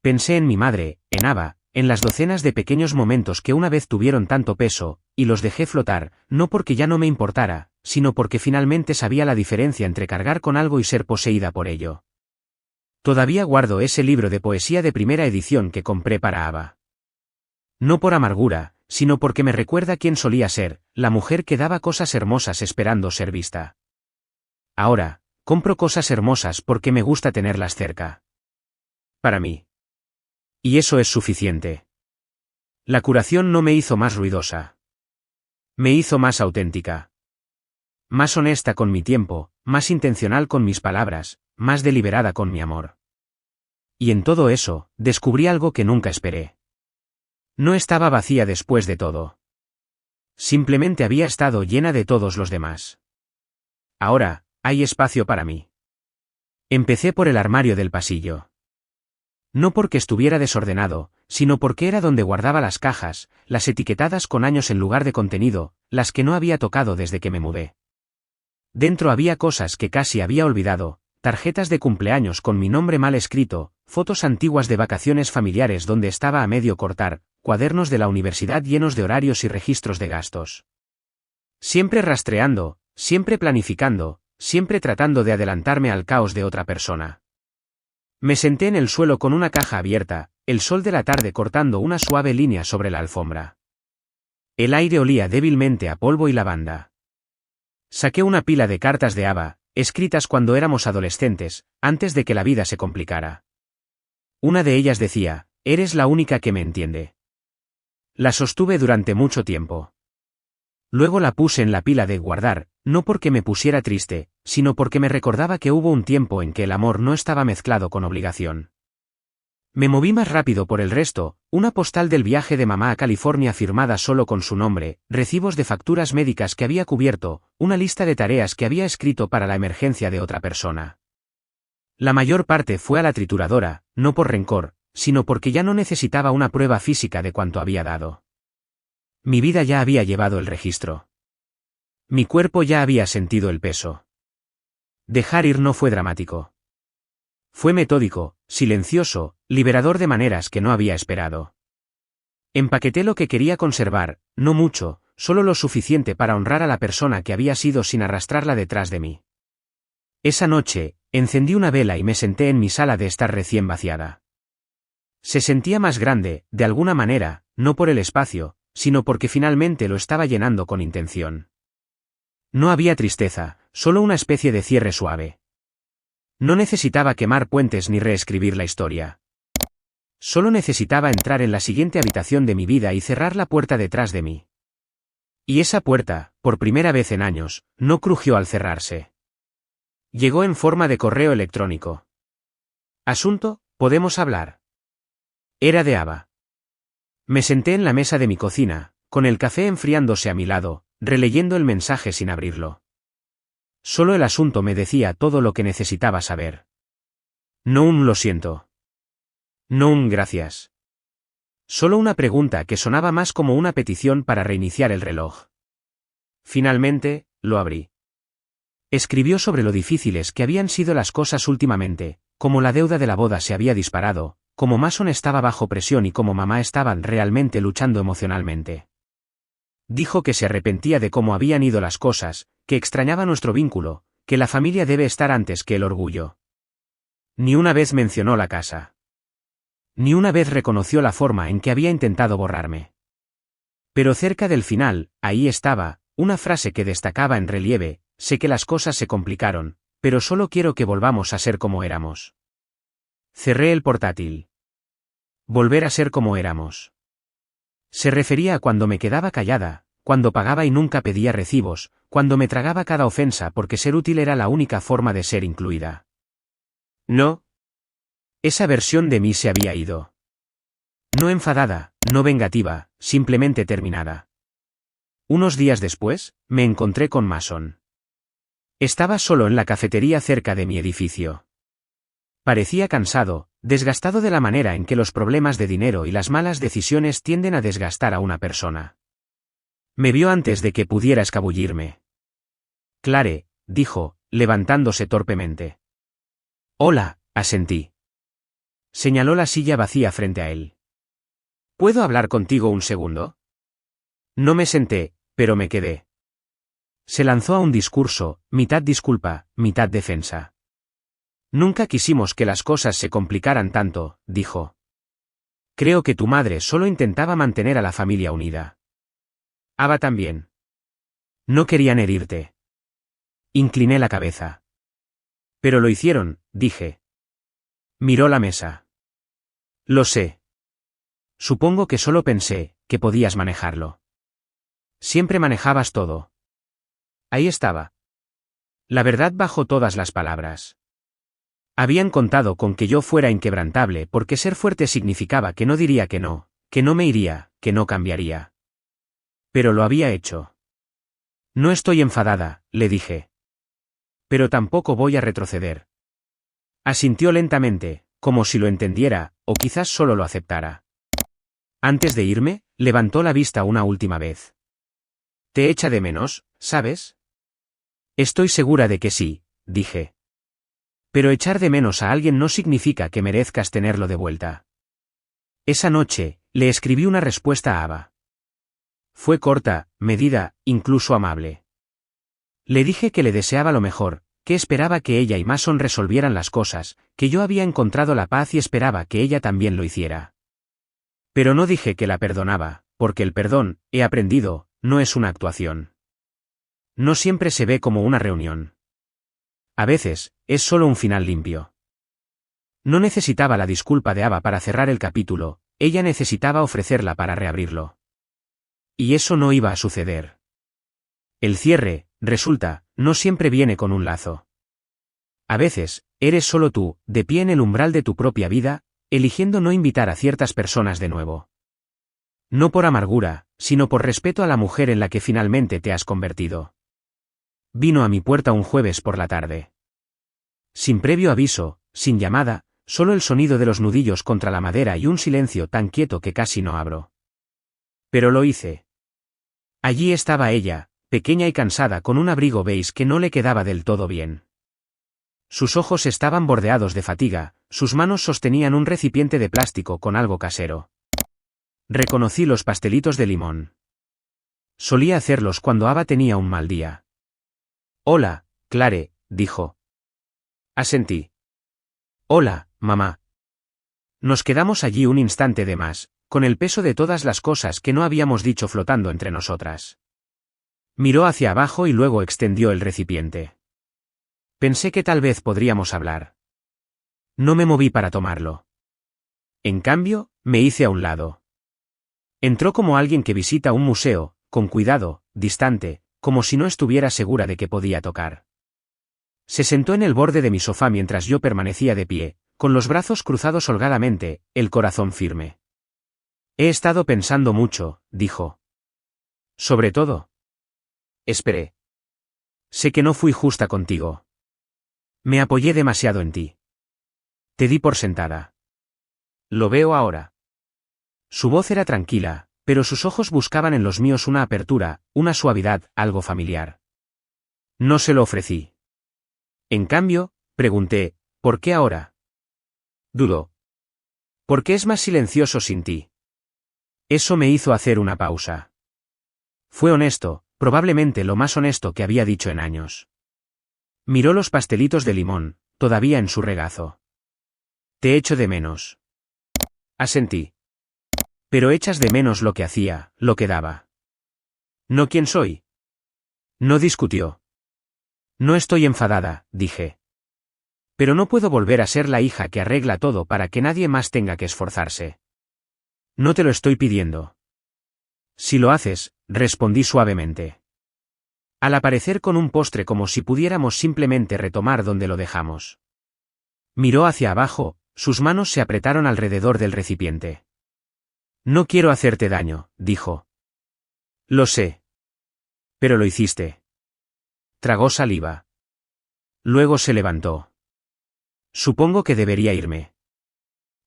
Pensé en mi madre, en Ava, en las docenas de pequeños momentos que una vez tuvieron tanto peso, y los dejé flotar, no porque ya no me importara, sino porque finalmente sabía la diferencia entre cargar con algo y ser poseída por ello. Todavía guardo ese libro de poesía de primera edición que compré para Ava. No por amargura, sino porque me recuerda quién solía ser, la mujer que daba cosas hermosas esperando ser vista. Ahora, compro cosas hermosas porque me gusta tenerlas cerca. Para mí. Y eso es suficiente. La curación no me hizo más ruidosa. Me hizo más auténtica. Más honesta con mi tiempo, más intencional con mis palabras, más deliberada con mi amor. Y en todo eso, descubrí algo que nunca esperé. No estaba vacía después de todo. Simplemente había estado llena de todos los demás. Ahora, hay espacio para mí. Empecé por el armario del pasillo. No porque estuviera desordenado, sino porque era donde guardaba las cajas, las etiquetadas con años en lugar de contenido, las que no había tocado desde que me mudé. Dentro había cosas que casi había olvidado, tarjetas de cumpleaños con mi nombre mal escrito, fotos antiguas de vacaciones familiares donde estaba a medio cortar, cuadernos de la universidad llenos de horarios y registros de gastos. Siempre rastreando, siempre planificando, siempre tratando de adelantarme al caos de otra persona. Me senté en el suelo con una caja abierta, el sol de la tarde cortando una suave línea sobre la alfombra. El aire olía débilmente a polvo y lavanda. Saqué una pila de cartas de Ava, escritas cuando éramos adolescentes, antes de que la vida se complicara. Una de ellas decía: «Eres la única que me entiende». La sostuve durante mucho tiempo. Luego la puse en la pila de guardar, no porque me pusiera triste, sino porque me recordaba que hubo un tiempo en que el amor no estaba mezclado con obligación. Me moví más rápido por el resto, una postal del viaje de mamá a California firmada solo con su nombre, recibos de facturas médicas que había cubierto, una lista de tareas que había escrito para la emergencia de otra persona. La mayor parte fue a la trituradora, no por rencor, sino porque ya no necesitaba una prueba física de cuanto había dado. Mi vida ya había llevado el registro. Mi cuerpo ya había sentido el peso. Dejar ir no fue dramático. Fue metódico, silencioso, liberador de maneras que no había esperado. Empaqueté lo que quería conservar, no mucho, solo lo suficiente para honrar a la persona que había sido sin arrastrarla detrás de mí. Esa noche, encendí una vela y me senté en mi sala de estar recién vaciada. Se sentía más grande, de alguna manera, no por el espacio, sino porque finalmente lo estaba llenando con intención. No había tristeza, solo una especie de cierre suave. No necesitaba quemar puentes ni reescribir la historia. Solo necesitaba entrar en la siguiente habitación de mi vida y cerrar la puerta detrás de mí. Y esa puerta, por primera vez en años, no crujió al cerrarse. Llegó en forma de correo electrónico. Asunto: ¿podemos hablar? Era de Ava. Me senté en la mesa de mi cocina, con el café enfriándose a mi lado, releyendo el mensaje sin abrirlo. Solo el asunto me decía todo lo que necesitaba saber. No un lo siento. No un gracias. Solo una pregunta que sonaba más como una petición para reiniciar el reloj. Finalmente, lo abrí. Escribió sobre lo difíciles que habían sido las cosas últimamente, cómo la deuda de la boda se había disparado, cómo Mason estaba bajo presión y cómo mamá estaban realmente luchando emocionalmente. Dijo que se arrepentía de cómo habían ido las cosas, que extrañaba nuestro vínculo, que la familia debe estar antes que el orgullo. Ni una vez mencionó la casa. Ni una vez reconoció la forma en que había intentado borrarme. Pero cerca del final, ahí estaba, una frase que destacaba en relieve: sé que las cosas se complicaron, pero solo quiero que volvamos a ser como éramos. Cerré el portátil. Volver a ser como éramos. Se refería a cuando me quedaba callada, cuando pagaba y nunca pedía recibos, cuando me tragaba cada ofensa porque ser útil era la única forma de ser incluida. No. Esa versión de mí se había ido. No enfadada, no vengativa, simplemente terminada. Unos días después, me encontré con Mason. Estaba solo en la cafetería cerca de mi edificio. Parecía cansado, desgastado de la manera en que los problemas de dinero y las malas decisiones tienden a desgastar a una persona. Me vio antes de que pudiera escabullirme. «Clare», dijo, levantándose torpemente. «Hola», asentí. Señaló la silla vacía frente a él. «¿Puedo hablar contigo un segundo?» No me senté, pero me quedé. Se lanzó a un discurso, mitad disculpa, mitad defensa. «Nunca quisimos que las cosas se complicaran tanto», dijo. «Creo que tu madre solo intentaba mantener a la familia unida. Ava también. No querían herirte». Incliné la cabeza. «Pero lo hicieron», dije. Miró la mesa. «Lo sé. Supongo que solo pensé que podías manejarlo. Siempre manejabas todo». Ahí estaba. La verdad bajo todas las palabras. Habían contado con que yo fuera inquebrantable porque ser fuerte significaba que no diría que no me iría, que no cambiaría. Pero lo había hecho. «No estoy enfadada», le dije. «Pero tampoco voy a retroceder». Asintió lentamente, como si lo entendiera, o quizás solo lo aceptara. Antes de irme, levantó la vista una última vez. «¿Te echa de menos, sabes?» «Estoy segura de que sí», dije. «Pero echar de menos a alguien no significa que merezcas tenerlo de vuelta». Esa noche, le escribí una respuesta a Ava. Fue corta, medida, incluso amable. Le dije que le deseaba lo mejor, que esperaba que ella y Mason resolvieran las cosas, que yo había encontrado la paz y esperaba que ella también lo hiciera. Pero no dije que la perdonaba, porque el perdón, he aprendido, no es una actuación. No siempre se ve como una reunión. A veces, es solo un final limpio. No necesitaba la disculpa de Ava para cerrar el capítulo, ella necesitaba ofrecerla para reabrirlo. Y eso no iba a suceder. El cierre, resulta, no siempre viene con un lazo. A veces, eres solo tú, de pie en el umbral de tu propia vida, eligiendo no invitar a ciertas personas de nuevo. No por amargura, sino por respeto a la mujer en la que finalmente te has convertido. Vino a mi puerta un jueves por la tarde. Sin previo aviso, sin llamada, solo el sonido de los nudillos contra la madera y un silencio tan quieto que casi no abro. Pero lo hice. Allí estaba ella, pequeña y cansada con un abrigo beige que no le quedaba del todo bien. Sus ojos estaban bordeados de fatiga, sus manos sostenían un recipiente de plástico con algo casero. Reconocí los pastelitos de limón. Solía hacerlos cuando Ava tenía un mal día. «Hola, Clare», dijo. Asentí. «Hola, mamá». Nos quedamos allí un instante de más, con el peso de todas las cosas que no habíamos dicho flotando entre nosotras. Miró hacia abajo y luego extendió el recipiente. Pensé que tal vez podríamos hablar. No me moví para tomarlo. En cambio, me hice a un lado. Entró como alguien que visita un museo, con cuidado, distante, como si no estuviera segura de que podía tocar. Se sentó en el borde de mi sofá mientras yo permanecía de pie, con los brazos cruzados holgadamente, el corazón firme. «He estado pensando mucho», dijo. «Sobre todo». Esperé. «Sé que no fui justa contigo. Me apoyé demasiado en ti. Te di por sentada. Lo veo ahora». Su voz era tranquila, pero sus ojos buscaban en los míos una apertura, una suavidad, algo familiar. No se lo ofrecí. En cambio, pregunté, ¿por qué ahora? Dudó. ¿Por qué es más silencioso sin ti? Eso me hizo hacer una pausa. Fue honesto, probablemente lo más honesto que había dicho en años. Miró los pastelitos de limón, todavía en su regazo. Te echo de menos. Asentí. Pero echas de menos lo que hacía, lo que daba. ¿No quién soy? No discutió. No estoy enfadada, dije. Pero no puedo volver a ser la hija que arregla todo para que nadie más tenga que esforzarse. No te lo estoy pidiendo. Si lo haces, respondí suavemente. Al aparecer con un postre como si pudiéramos simplemente retomar donde lo dejamos. Miró hacia abajo, sus manos se apretaron alrededor del recipiente. No quiero hacerte daño, dijo. Lo sé. Pero lo hiciste. Tragó saliva. Luego se levantó. Supongo que debería irme.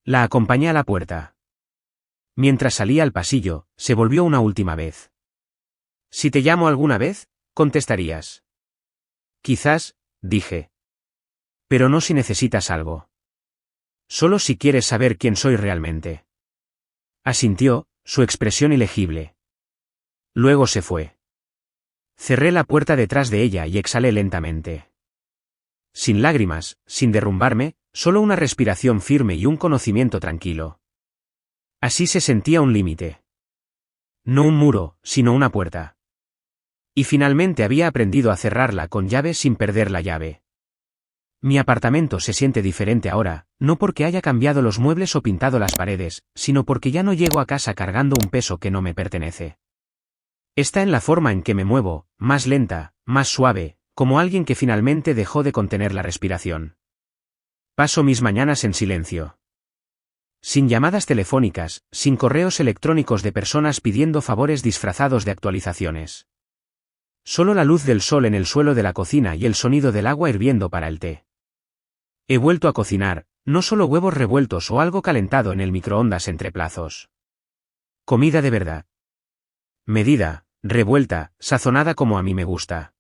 La acompañé a la puerta. Mientras salía al pasillo, se volvió una última vez. Si te llamo alguna vez, contestarías. Quizás, dije. Pero no si necesitas algo. Solo si quieres saber quién soy realmente. Asintió, su expresión ilegible. Luego se fue. Cerré la puerta detrás de ella y exhalé lentamente. Sin lágrimas, sin derrumbarme, solo una respiración firme y un conocimiento tranquilo. Así se sentía un límite. No un muro, sino una puerta. Y finalmente había aprendido a cerrarla con llave sin perder la llave. Mi apartamento se siente diferente ahora, no porque haya cambiado los muebles o pintado las paredes, sino porque ya no llego a casa cargando un peso que no me pertenece. Está en la forma en que me muevo, más lenta, más suave, como alguien que finalmente dejó de contener la respiración. Paso mis mañanas en silencio. Sin llamadas telefónicas, sin correos electrónicos de personas pidiendo favores disfrazados de actualizaciones. Solo la luz del sol en el suelo de la cocina y el sonido del agua hirviendo para el té. He vuelto a cocinar, no solo huevos revueltos o algo calentado en el microondas entre plazos. Comida de verdad. Medida, revuelta, sazonada como a mí me gusta.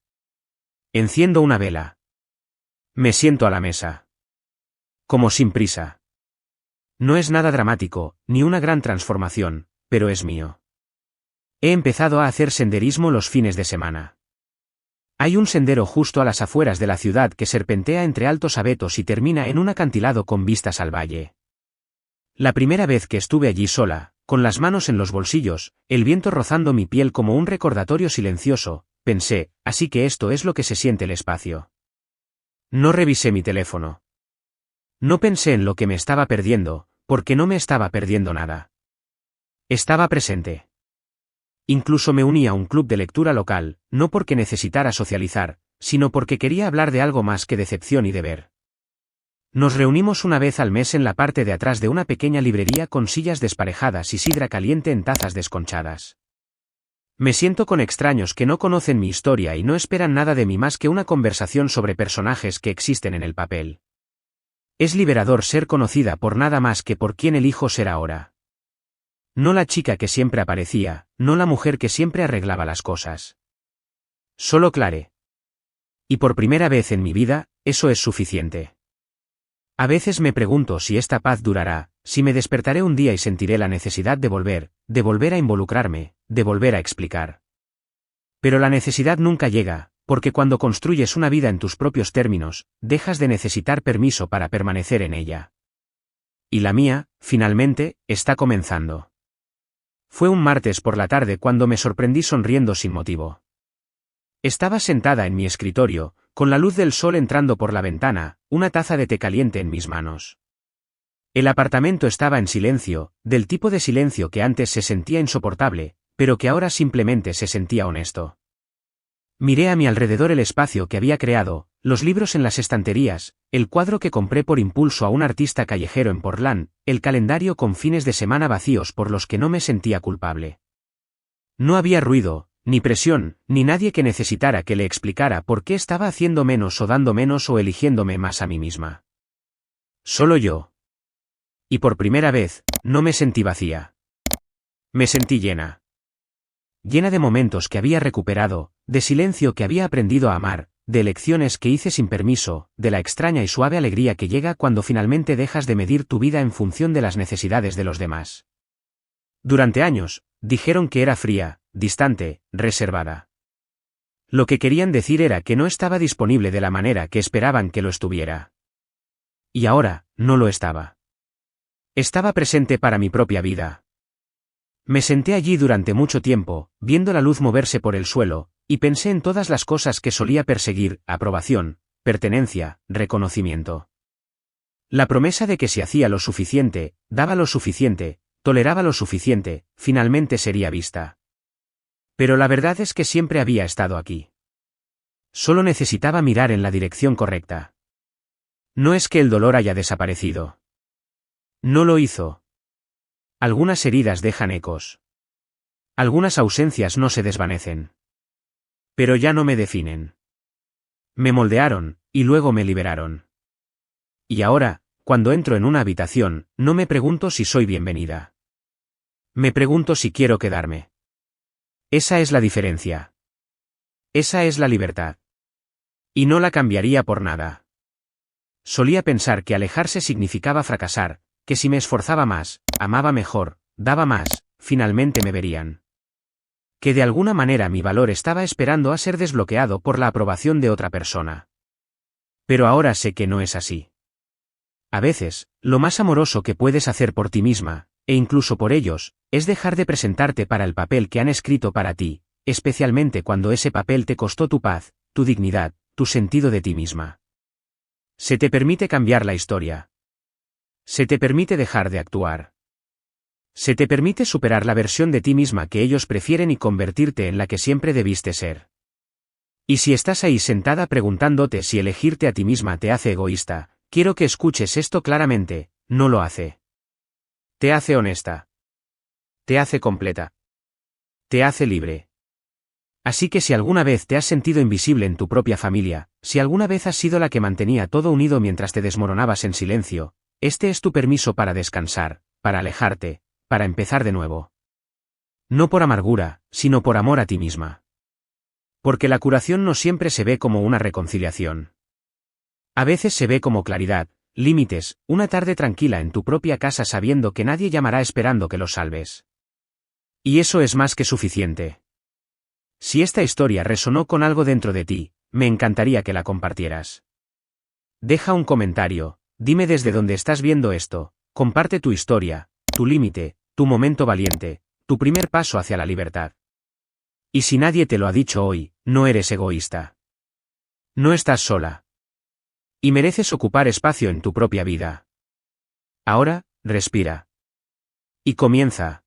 Enciendo una vela. Me siento a la mesa. Como sin prisa. No es nada dramático, ni una gran transformación, pero es mío. He empezado a hacer senderismo los fines de semana. Hay un sendero justo a las afueras de la ciudad que serpentea entre altos abetos y termina en un acantilado con vistas al valle. La primera vez que estuve allí sola, con las manos en los bolsillos, el viento rozando mi piel como un recordatorio silencioso, pensé, así que esto es lo que se siente el espacio. No revisé mi teléfono. No pensé en lo que me estaba perdiendo, porque no me estaba perdiendo nada. Estaba presente. Incluso me uní a un club de lectura local, no porque necesitara socializar, sino porque quería hablar de algo más que decepción y deber. Nos reunimos una vez al mes en la parte de atrás de una pequeña librería con sillas desparejadas y sidra caliente en tazas desconchadas. Me siento con extraños que no conocen mi historia y no esperan nada de mí más que una conversación sobre personajes que existen en el papel. Es liberador ser conocida por nada más que por quien elijo ser ahora. No la chica que siempre aparecía, no la mujer que siempre arreglaba las cosas. Solo Clare. Y por primera vez en mi vida, eso es suficiente. A veces me pregunto si esta paz durará, si me despertaré un día y sentiré la necesidad de volver a involucrarme, de volver a explicar. Pero la necesidad nunca llega, porque cuando construyes una vida en tus propios términos, dejas de necesitar permiso para permanecer en ella. Y la mía, finalmente, está comenzando. Fue un martes por la tarde cuando me sorprendí sonriendo sin motivo. Estaba sentada en mi escritorio, con la luz del sol entrando por la ventana, una taza de té caliente en mis manos. El apartamento estaba en silencio, del tipo de silencio que antes se sentía insoportable, pero que ahora simplemente se sentía honesto. Miré a mi alrededor el espacio que había creado, los libros en las estanterías, el cuadro que compré por impulso a un artista callejero en Portland, el calendario con fines de semana vacíos por los que no me sentía culpable. No había ruido, ni presión, ni nadie que necesitara que le explicara por qué estaba haciendo menos o dando menos o eligiéndome más a mí misma. Solo yo. Y por primera vez, no me sentí vacía. Me sentí llena. Llena de momentos que había recuperado, de silencio que había aprendido a amar, de elecciones que hice sin permiso, de la extraña y suave alegría que llega cuando finalmente dejas de medir tu vida en función de las necesidades de los demás. Durante años, dijeron que era fría, distante, reservada. Lo que querían decir era que no estaba disponible de la manera que esperaban que lo estuviera. Y ahora, no lo estaba. Estaba presente para mi propia vida. Me senté allí durante mucho tiempo, viendo la luz moverse por el suelo, y pensé en todas las cosas que solía perseguir: aprobación, pertenencia, reconocimiento. La promesa de que si hacía lo suficiente, daba lo suficiente, toleraba lo suficiente, finalmente sería vista. Pero la verdad es que siempre había estado aquí. Solo necesitaba mirar en la dirección correcta. No es que el dolor haya desaparecido. No lo hizo. Algunas heridas dejan ecos. Algunas ausencias no se desvanecen. Pero ya no me definen. Me moldearon, y luego me liberaron. Y ahora, cuando entro en una habitación, no me pregunto si soy bienvenida. Me pregunto si quiero quedarme. Esa es la diferencia. Esa es la libertad. Y no la cambiaría por nada. Solía pensar que alejarse significaba fracasar, que si me esforzaba más, amaba mejor, daba más, finalmente me verían. Que de alguna manera mi valor estaba esperando a ser desbloqueado por la aprobación de otra persona. Pero ahora sé que no es así. A veces, lo más amoroso que puedes hacer por ti misma, e incluso por ellos, es dejar de presentarte para el papel que han escrito para ti, especialmente cuando ese papel te costó tu paz, tu dignidad, tu sentido de ti misma. Se te permite cambiar la historia. Se te permite dejar de actuar. Se te permite superar la versión de ti misma que ellos prefieren y convertirte en la que siempre debiste ser. Y si estás ahí sentada preguntándote si elegirte a ti misma te hace egoísta, quiero que escuches esto claramente: no lo hace. Te hace honesta. Te hace completa. Te hace libre. Así que si alguna vez te has sentido invisible en tu propia familia, si alguna vez has sido la que mantenía todo unido mientras te desmoronabas en silencio, este es tu permiso para descansar, para alejarte, para empezar de nuevo. No por amargura, sino por amor a ti misma. Porque la curación no siempre se ve como una reconciliación. A veces se ve como claridad, límites, una tarde tranquila en tu propia casa sabiendo que nadie llamará esperando que lo salves. Y eso es más que suficiente. Si esta historia resonó con algo dentro de ti, me encantaría que la compartieras. Deja un comentario, dime desde dónde estás viendo esto, comparte tu historia, tu límite, tu momento valiente, tu primer paso hacia la libertad. Y si nadie te lo ha dicho hoy, no eres egoísta. No estás sola. Y mereces ocupar espacio en tu propia vida. Ahora, respira. Y comienza.